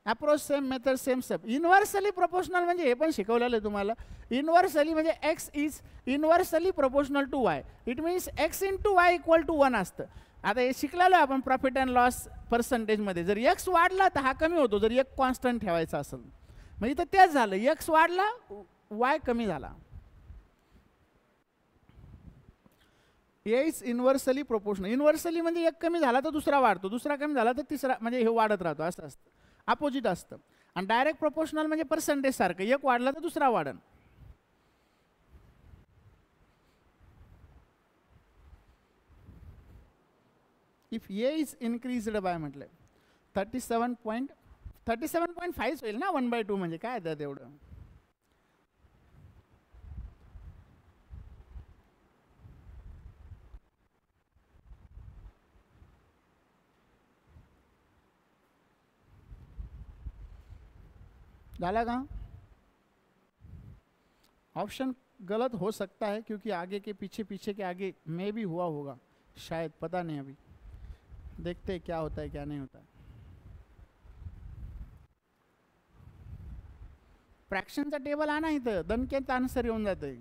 A: approach, same method, same step. Inversely proportional म्हणजे हे पण शिकवलेलं आहे तुम्हाला. Inversely म्हणजे x is inversely proportional to y. It means x × y = 1 असतं. आता हे शिकलेलो आहे आपण प्रॉफिट अँड लॉस पर्सेंटेजमध्ये. जर x वाढला तर हा कमी होतो, जर एक कॉन्स्टंट ठेवायचा असेल. मग इथं तेच झालं, x वाढला y कमी झाला. A is inversely proportional. Inversely म्हणजे एक कमी झाला तर दुसरा वाढतो, दुसरा कमी झाला तर तिसरा, म्हणजे हे वाढत राहतो, असं असतं. अपोजिट असतं. आणि डायरेक्ट प्रोपोर्शनल म्हणजे पर्सेंटेज सारखं, एक वाढला तर दुसरा वाढन. If A is increased by म्हटलं 37.5 होईल ना 1/2 म्हणजे काय त्यात एवढं. डाला का? ऑप्शन गलत हो सकता है क्योंकि आगे के पीछे, पीछे के आगे में भी हुआ होगा शायद, पता नहीं. अभी देखते हैं क्या होता है क्या नहीं होता है. फ्रॅक्शनचा टेबल आणा इथं, दणकेत आन्सर येऊन जाते.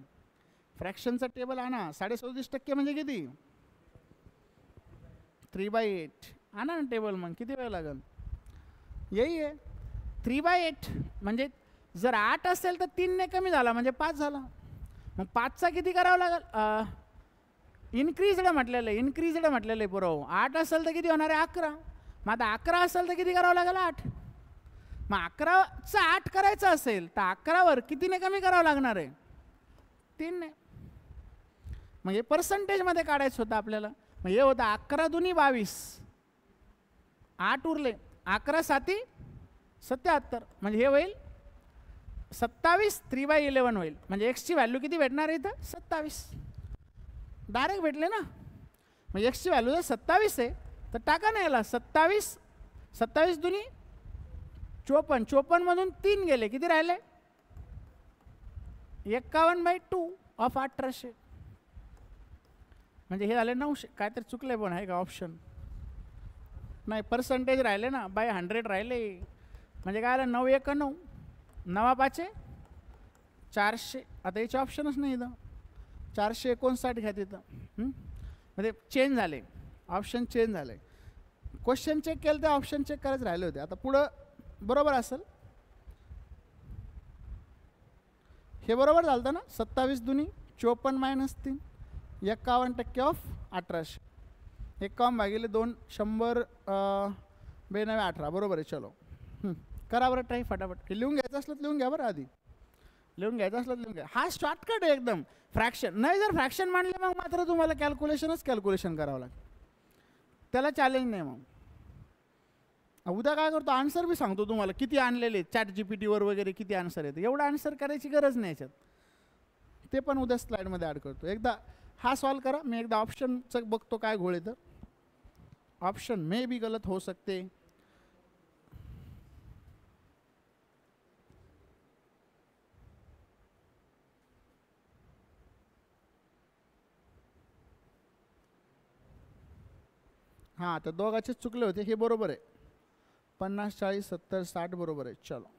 A: फ्रॅक्शनचा टेबल आणा. 37.5% म्हणजे किती? 3/8. आणा ना टेबल. मग किती वेळ लागेल? यही आहे 3/8. म्हणजे जर 8 असेल तर 3 ने कमी झाला म्हणजे 5 झाला. मग 5चा किती करावं लागेल? इन्क्रीजड म्हटलेलं आहे, इन्क्रीजड म्हटलेलं आहे बरोबर. 8 असेल तर किती होणार आहे? 11. मग आता 11 असेल तर किती करावं लागेल? 8. मग 11चा 8 करायचं असेल तर 11वर कितीने कमी करावं लागणार आहे? 3 ने. मग हे पर्सेंटेजमध्ये काढायचं होतं आपल्याला. मग हे होतं 11 दुनी 22, 8 उरले, 11 7 77, म्हणजे हे होईल 27 3/11 होईल. म्हणजे एक्सची व्हॅल्यू किती भेटणार आहे इथं? 27. डायरेक्ट भेटले ना. मग एक्सची व्हॅल्यू जर 27 आहे तर टाका ना याला 27, 27 दुनी 54, 54 मधून 3 गेले, किती राहिले? 51/2 ऑफ 1800. म्हणजे हे झाले 900. काहीतरी चुकले पण आहे का ऑप्शन? नाही, पर्सेंटेज राहिले ना, बाय 100 राहिले. म्हणजे काय आलं? 9 1 9, 9 5 400. आता याचे ऑप्शनच नाही इथं. 459 घ्या तिथं. म्हणजे चेंज झाले, ऑप्शन चेंज झाले. क्वेश्चन चेक केलं तर ऑप्शन चेक करायचं राहिले होते. आता पुढं बरोबर असेल. हे बरोबर झालं ना. 27 दुनी 54 मायनस 3, 51% ऑफ 1800. 51 भागिले 2, 100 92 18 बरोबर आहे. चलो करा बरं ट्राय फटाफट. हे लिहून घ्यायचं असलं तर लिहून घ्या बरं आधी. लिहून घ्यायचं असलं तर लिहून घ्या. हा शॉर्टकट आहे एकदम. फ्रॅक्शन नाही, जर फ्रॅक्शन मांडले मग मात्र तुम्हाला कॅल्क्युलेशन करावं लागेल. त्याला चॅलेंज नाही. मग उद्या काय करतो, आन्सर बी सांगतो तुम्हाला किती आणलेले चॅट जीपीटीवर वगैरे किती आन्सर येते. एवढं आन्सर करायची गरज नाही याच्यात. ते पण उद्या स्लाईडमध्ये ॲड करतो. एकदा हा सॉल्व करा. मी एकदा ऑप्शनचं बघतो काय घोळ येतं. ऑप्शन मे बी गलत हो सकते. हां, तर दोघांचेच चुकले होते. हे बरोबर आहे. 50 40 70 60 बरोबर आहे. चलो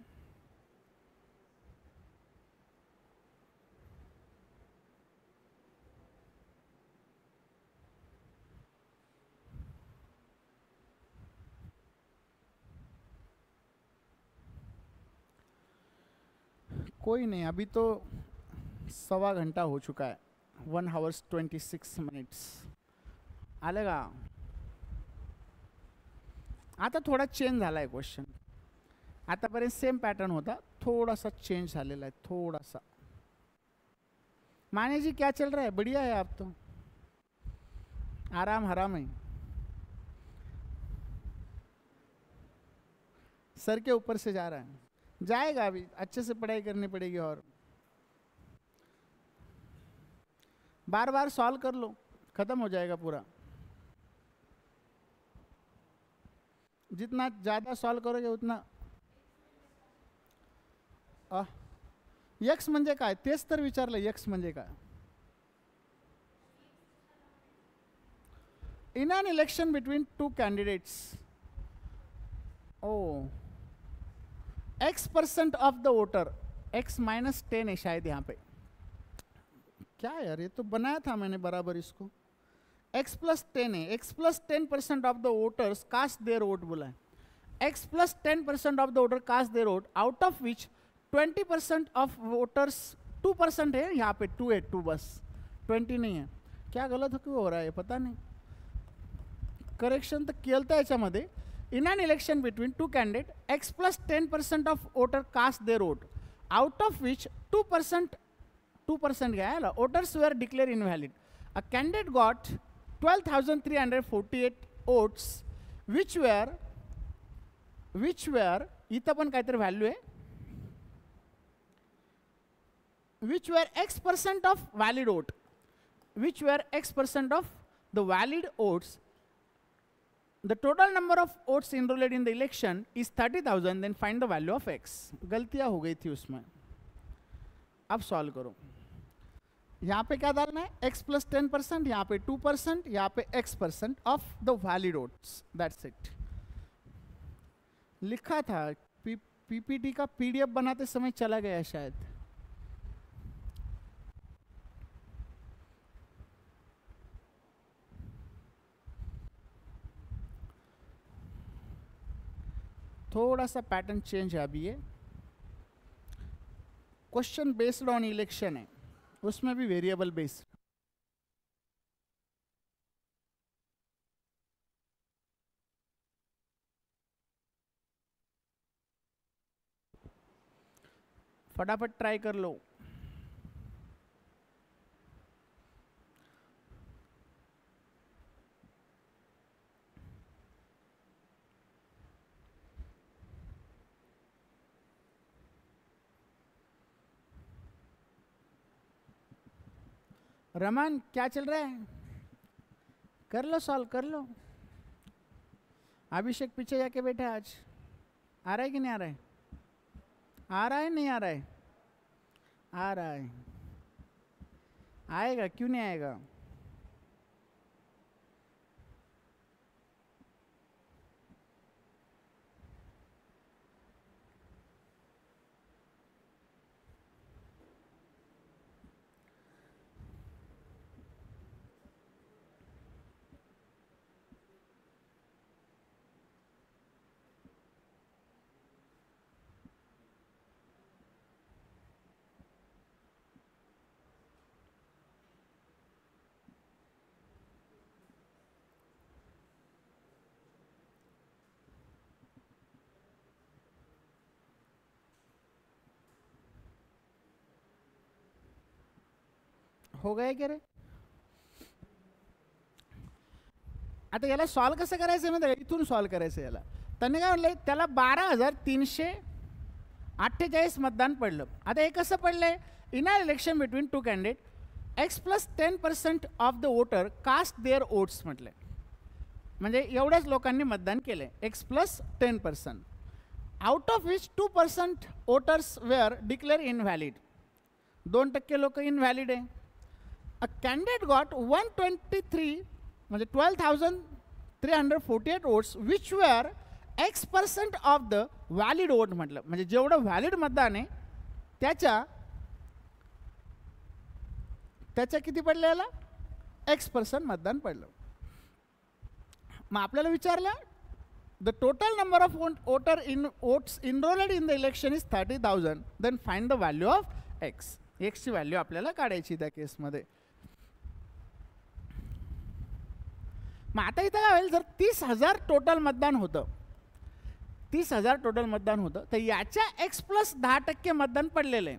A: कोई नहीं, अभी तो 1.25 घंटा हो चुका है. 1 hours 26 minutes. आलेगा. आता थोड़ा चेंज झाला आहे क्वेश्चन. आतापर्यंत सेम पॅटर्न होता, थोड़ा सा चेंज झालेला आहे. थोड़ा सा. माने जी क्या चल रहा है? बढ़िया है. आप तो आराम हराम है. सर के ऊपर से जा रहा है. जाएगा, अभी अच्छे से पढ़ाई करनी पड़ेगी. और बार बार सॉल्व कर लो, खत्म हो जाएगा पूरा. जितना ज़्यादा सॉल्व करोगे उतना. यक्स म्हणजे काय तेच तर विचारलं. यक्स म्हणजे काय? In an election between 2 candidates. ओ X% of the voter. X -10 है शायद यहाँ पे. क्या यार, ये तो बनाया था मैंने बराबर इसको. X + 10 है. X + 10% of the voters caste their vote बोला है. X + 10% of the voter caste their vote, out of which 20% of voters. 2% है यहाँ पे. 2 है, 2 बस, 20 नहीं है. क्या गलत क्यों हो रहा है पता नहीं. करेक्शन तर केलं तर याच्यामध्ये. In an election between 2 candidates, X + 10% of voter cast their vote, out of which 2% Gaya voters were declared invalid. A candidate got 12,348 votes, which were इथं पण काहीतरी व्हॅल्यू आहे. which were X% of valid vote, which were X% of the valid votes. The total number of votes enrolled in the election is 30,000. Then find the value of X. गलतियाँ हो गई थी उसमें. अब सॉल्व करो. यहाँ पे क्या डालना है? X + 10%, यहाँ पे 2%, यहाँ पे X% of the valid votes. That's it. लिखा था. पीपीटी का PDF बनाते समय चला गया शायद. थोड़ा सा पैटर्न चेंज है अभी. ये क्वेश्चन बेस्ड ऑन इलेक्शन है, उसमें भी वेरिएबल बेस्ड. फटाफट ट्राई कर लो. रमन क्या चल रहा है? कर लो सॉल्व, कर लो. अभिषेक पीछे जाके बैठा है आज. आ रहा है कि नहीं आ रहा है? आ रहा है नहीं आ रहा है? आ रहा है. आएगा, क्यों नहीं आएगा? हो गया की रे. आता याला सॉल्व कसं करायचं आहे माहिती, इथून सॉल्व करायचं याला. त्यांनी काय म्हणलं, त्याला 12,348 मतदान पडलं. आता हे कसं पडलंय, in a election between two candidate X plus 10% of the voter cast their votes म्हटलंय. म्हणजे एवढ्याच लोकांनी मतदान केलंय, X plus 10%, out of which 2% voters were declared invalid. 2% लोक इनव्हॅलिड आहे. अ कॅन्डिडेट गॉट 123 म्हणजे 12,348 votes which were X% of the valid vote म्हटलं. म्हणजे जेवढं व्हॅलिड मतदान आहे त्याच्या किती पडलं, याला X% मतदान पडलं. मग आपल्याला विचारलं, the total number of voter in votes enrolled in the election is 30,000, then find the value of X. एक्सची व्हॅल्यू आपल्याला काढायची त्या केसमध्ये. मग आता इथं काय होईल, जर 30,000 टोटल मतदान होतं, 30,000 टोटल मतदान होतं, तर याच्या X प्लस 10% मतदान पडलेलं आहे.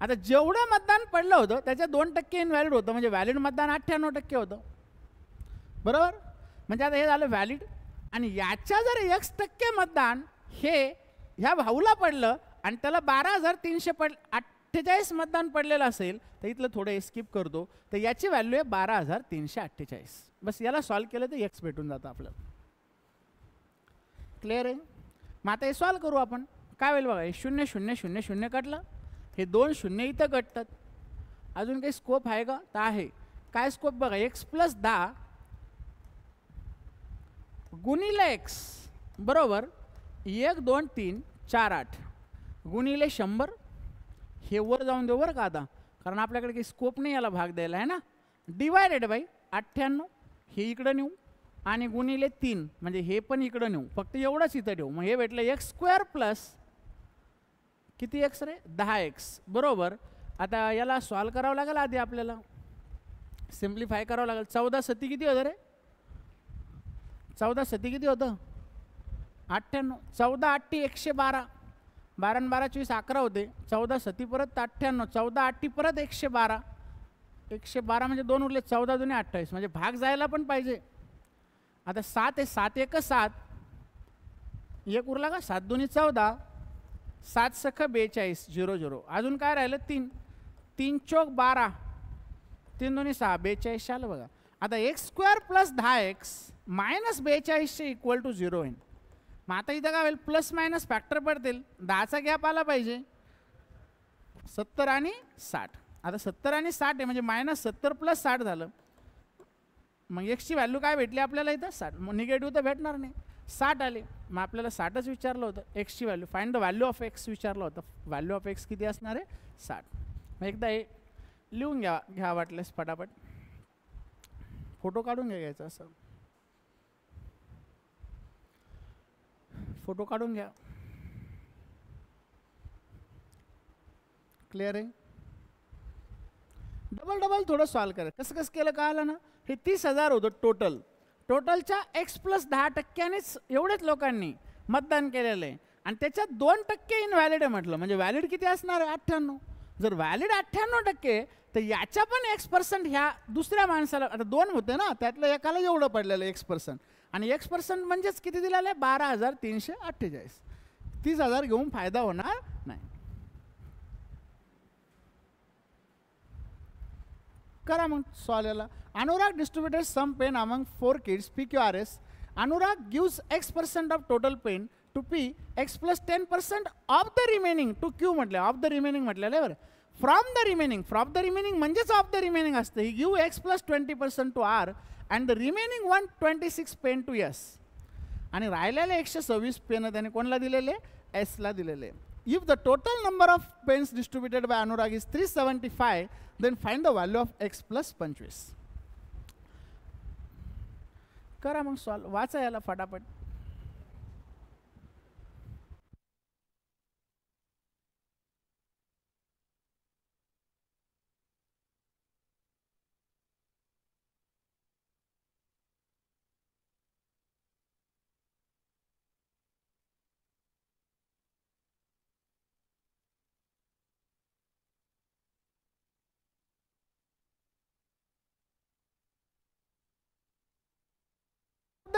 A: आता जेवढं मतदान पडलं होतं त्याच्या 2% इनव्हॅलिड होतं, म्हणजे व्हॅलिड मतदान 98% होतं, बरोबर. म्हणजे आता हे झालं व्हॅलिड. आणि याच्या जर X% मतदान हे ह्या भाऊला पडलं आणि त्याला 12,348 मतदान पडलेलं असेल, तर इथलं थोडं स्किप करतो, तर याची व्हॅल्यू आहे 12,348. बस याला सॉल्व केलं तर एक्स भेटून जातं आपल्याला. क्लिअर आहे. मग आता हे सॉल्व करू आपण. काय होईल बघा, हे 0 0 0 0 कटलं, हे 2 शून्य इथं कटतात. अजून काही स्कोप आहे का, तर आहे. काय स्कोप बघा, एक्स प्लस 10 गुणिले एक्स बरोबर 1 2 3 4 8 गुणिले 100. हे वर जाऊन देऊ बरं का आता, कारण आपल्याकडे काही स्कोप नाही याला भाग द्यायला आहे ना. डिवायडेड बाय 98, हे इकडं नेऊ, आणि गुणिले 3 म्हणजे हे पण इकडं नेऊ, फक्त एवढंच इथं ठेवू. मग हे भेटलं x² प्लस किती एक्स रे, 10x बरोबर. आता याला सॉल्व करावं लागेल, आधी आपल्याला सिम्प्लिफाय करावं लागेल. 14 सती किती होतं रे, 14 सती किती होतं, 98. 14 8 112, 12 आणि 12 24 11 होते. 14 सती परत 98, 14 8 परत 112, 112 म्हणजे 2 उरले, 14 2 28, म्हणजे भाग जायला पण पाहिजे. आता 7 आहे, 7 1 7, एक उरला का, 7 2 14, 7 सख 42 0 0. अजून काय राहिलं, 3 3 चौक 12, 3 2 6 42 आलं बघा. आता x² plus 10x minus 42 equal to 0 होईल. मग आता इथं काय होईल, प्लस मायनस फॅक्टर पडतील, 10चा गॅप आला पाहिजे. 70 आणि 60. आता 70 आणि 60 आहे म्हणजे मायनस 70 प्लस 60 झालं. मग एक्सची व्हॅल्यू काय भेटली आपल्याला इथं, 60. मग निगेटिव्ह तर भेटणार नाही, 60 आले. मग आपल्याला 60च विचारलं होतं, एक्सची value find the value of X विचारलं होतं. व्हॅल्यू ऑफ एक्स किती असणार आहे, 60. मग एकदा हे लिहून घ्या वाटलेस फटाफट, फोटो काढून घ्यायचा, असं फोटो काढून घ्या. क्लिअर आहे. डबल थोडं सॉल्व करा. कसं कसं केलं कळालं ना. हे 30,000 होतं टोटल, टोटलच्या एक्स प्लस 10%नेच एवढेच लोकांनी मतदान केलेलं आहे, आणि त्याच्यात 2% इनव्हॅलिड आहे म्हटलं, म्हणजे व्हॅलिड किती असणार, 98. जर व्हॅलिड 98% तर याच्या पण X% ह्या दुसऱ्या माणसाला, आता 2 होते ना, त्यातलं एकाला एवढं पडलेलं X%, आणि X% म्हणजेच किती दिलेलं आहे, 12,348. 30,000 घेऊन फायदा होणार नाही. करा मग सॉल्व याला. Anurag distributed some pen among 4 kids PQRS. Anurag gives X% of total pen to P, X plus 10% of the remaining to Q. म्हटलं ऑफ द रिमेनिंग म्हटलेलं आहे बरं. फ्रॉम द रिमेनिंग म्हणजेच ऑफ द रिमेनिंग असतं. He give X plus 20% to R and the remaining 126 pen to S. आणि राहिलेले 126 pen त्याने कोणाला दिलेले, एसला दिलेले. If the total number of pens distributed by Anurag is 375, then find the value of X plus 25. करा मग solve, वाचा याला फटाफट.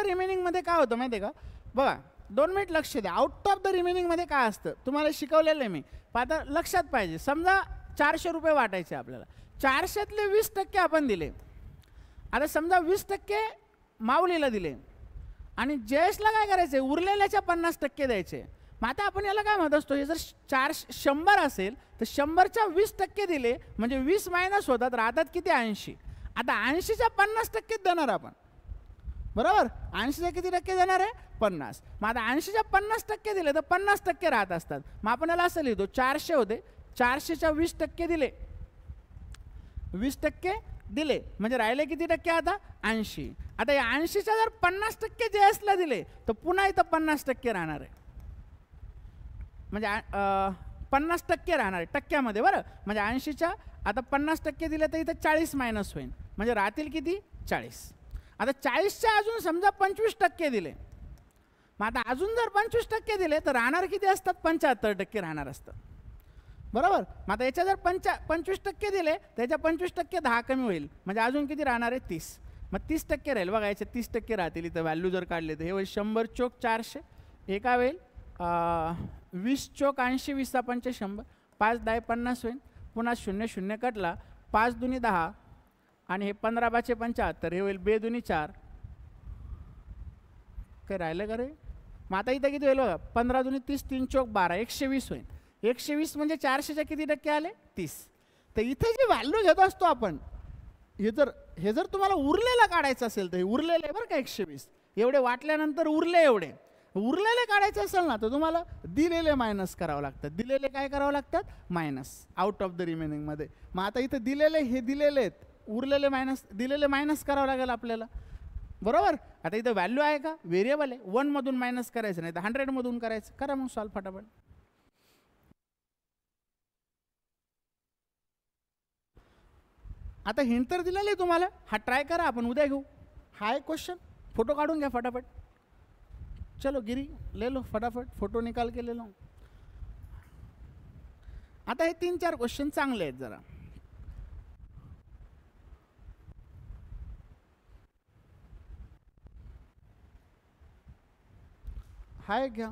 A: रिमेनिंगमध्ये काय होतं माहिती आहे का? बघा 2 मिनिट लक्ष द्या. आउट ऑफ द रिमेनिंगमध्ये काय असतं तुम्हाला शिकवलेलं आहे मी. आता लक्षात पाहिजे. समजा 400 रुपये वाटायचे आपल्याला. 400तले 20% आपण दिले. आता समजा 20% माऊलीला दिले आणि जयेशला काय करायचं आहे? उरलेल्याच्या 50% द्यायचे. मग आता आपण याला काय म्हणत असतो? हे जर 100 असेल तर 100च्या 20% दिले म्हणजे 20 मायनस होतात, राहतात किती? 80. आता 80च्या 50% देणार आपण, बरोबर? 80च्या किती टक्के देणार आहे? 50. मग आता 80च्या 50% दिले तर 50% राहत असतात. मग आपण याला असं लिहितो 400 होते, 400च्या 20% दिले, 20% दिले म्हणजे राहिले किती टक्के आता? 80. आता या 80च्या जर 50% जयेशला दिले तर पुन्हा इथं 50% राहणार आहे, म्हणजे 50% राहणार आहे टक्क्यामध्ये, बरं? म्हणजे 80च्या आता 50% दिले तर इथं 40 मायनस होईल म्हणजे राहतील किती? 40. आता 40च्या अजून समजा 25% दिले. मग आता अजून जर 25% दिले तर राहणार किती असतात? 75% राहणार असतात, बरोबर? मग आता याच्या जर 25% दिले त्याच्या 25% 10 कमी होईल म्हणजे अजून किती राहणार आहे? 30. मग 30% राहील. बघा याचे 30% राहतील. इथं व्हॅल्यू जर काढले तर हे होईल 100 चोक 400. हे काय होईल? 20 चोक 80, 20 पंचे 100, 5 10 50 होईल. पुन्हा 0 0 कटला, 5 दुनी 10 आणि हे 15 बाचे 75, हे होईल 2 दुनी 4. काय राहिलं का रे? मग आता इथं किती होईल बघा? 15 दुनी 30, 3 चोक 12, 120 होईल. 120 म्हणजे 400च्या किती टक्के आले? 30. तर इथे जी व्हॅल्यू घेत असतो आपण, हे जर तुम्हाला उरलेलं काढायचं असेल तर हे उरलेलं आहे बरं का. 120 एवढे वाटल्यानंतर उरले, एवढे उरलेले काढायचे असेल ना तर तुम्हाला दिलेले मायनस करावं लागतात. दिलेले काय करावं लागतात? मायनस आउट ऑफ द रिमेनिंगमध्ये. मग आता इथं दिलेले, हे दिलेले आहेत, उरलेले मायनस, दिलेले मायनस करावं लागेल आपल्याला, बरोबर? आता इथं व्हॅल्यू आहे का? व्हेरिएबल आहे. 1 मधून मायनस करायचं नाही तर 100 मधून करायचं. करा मग सॉल्व फटाफट. आता हिंट तर दिलेलं आहे तुम्हाला, हा ट्राय करा, आपण उद्या घेऊ. हा एक क्वेश्चन, फोटो काढून घ्या फटाफट. चलो गिरी ले लो फटाफट, फोटो निकाल के ले लो. आता हे 3-4 क्वेश्चन चांगले आहेत जरा. हा एक घ्या,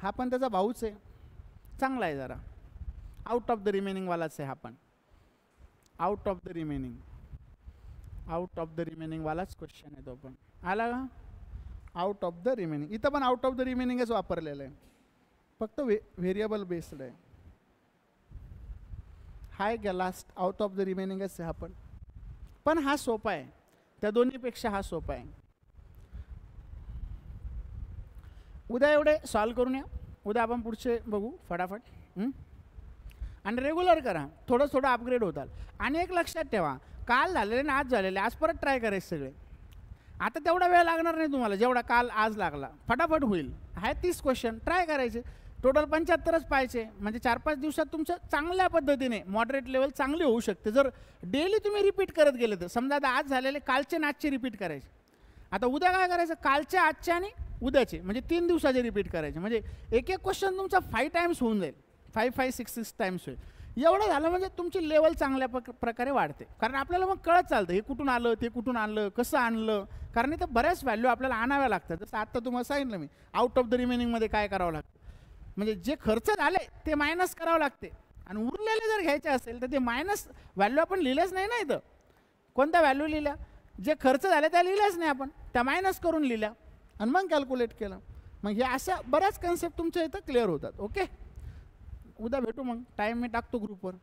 A: हा पण त्याचा भाऊच आहे, चांगला आहे जरा. आउट ऑफ द रिमेनिंग वालाच आहे हा पण. Out of the remaining, out of the remaining वालाच क्वेश्चन आहे तो पण. आला का? Out of the remaining. इथं पण आउट ऑफ द रिमेनिंगच वापरलेलं आहे, फक्त व्हेरिएबल बेस्ड आहे. हा एक लास्ट आउट ऑफ द रिमेनिंगच आहे हा पण हा सोपा आहे, त्या दोन्हीपेक्षा हा सोपा आहे. उद्या एवढे सॉल्व करून या. उद्या आपण पुढचे बघू फटाफट. आणि रेग्युलर करा, थोडं थोडं अपग्रेड होतात. आणि एक लक्षात ठेवा, काल झालेले ना आज झालेले, आज परत ट्राय करायचे सगळे. आता तेवढा वेळ लागणार नाही तुम्हाला जेवढा काल आज लागला, फटाफट होईल. आहे 30 क्वेश्चन ट्राय करायचे, टोटल 75च पाहिजे. म्हणजे 4-5 दिवसात तुमचं चांगल्या पद्धतीने मॉडरेट लेवल चांगली होऊ शकते जर डेली तुम्ही रिपीट करत गेले तर. समजा आता आज झालेले कालचे आणि आजचे रिपीट करायचे. आता उद्या काय करायचं? कालचे, आजचे आणि उद्याचे, म्हणजे 3 दिवसाचे रिपीट करायचे. म्हणजे एक एक क्वेश्चन तुमचा 5 टाइम्स होऊन जाईल, 5-5-6 टाइम्स होईल. एवढं झालं म्हणजे तुमची लेवल चांगल्या प्रकारे वाढते. कारण आपल्याला मग कळत चालतं हे कुठून आलं, ते कुठून आणलं, कसं आणलं. कारण इथं बऱ्याच व्हॅल्यू आपल्याला आणाव्या लागतात. जसं आत्ता तुम्हाला सांगितलं मी, आउट ऑफ द रिमेनिंगमध्ये काय करावं लागतं. म्हणजे जे खर्च झाले ते मायनस करावं लागते, आणि उरलेले जर घ्यायचे असेल तर ते मायनस व्हॅल्यू आपण लिहिलेच नाही ना. इथं कोणत्या व्हॅल्यू लिहिल्या? जे खर्च झाले त्या लिहिल्याच नाही आपण, त्या मायनस करून लिहिल्या आणि मग कॅल्क्युलेट केलं. मग हे अशा बऱ्याच कन्सेप्ट तुमच्या इथं क्लिअर होतात. ओके, उद्या भेटू मग. टाईम मी टाकतो ग्रुपवर.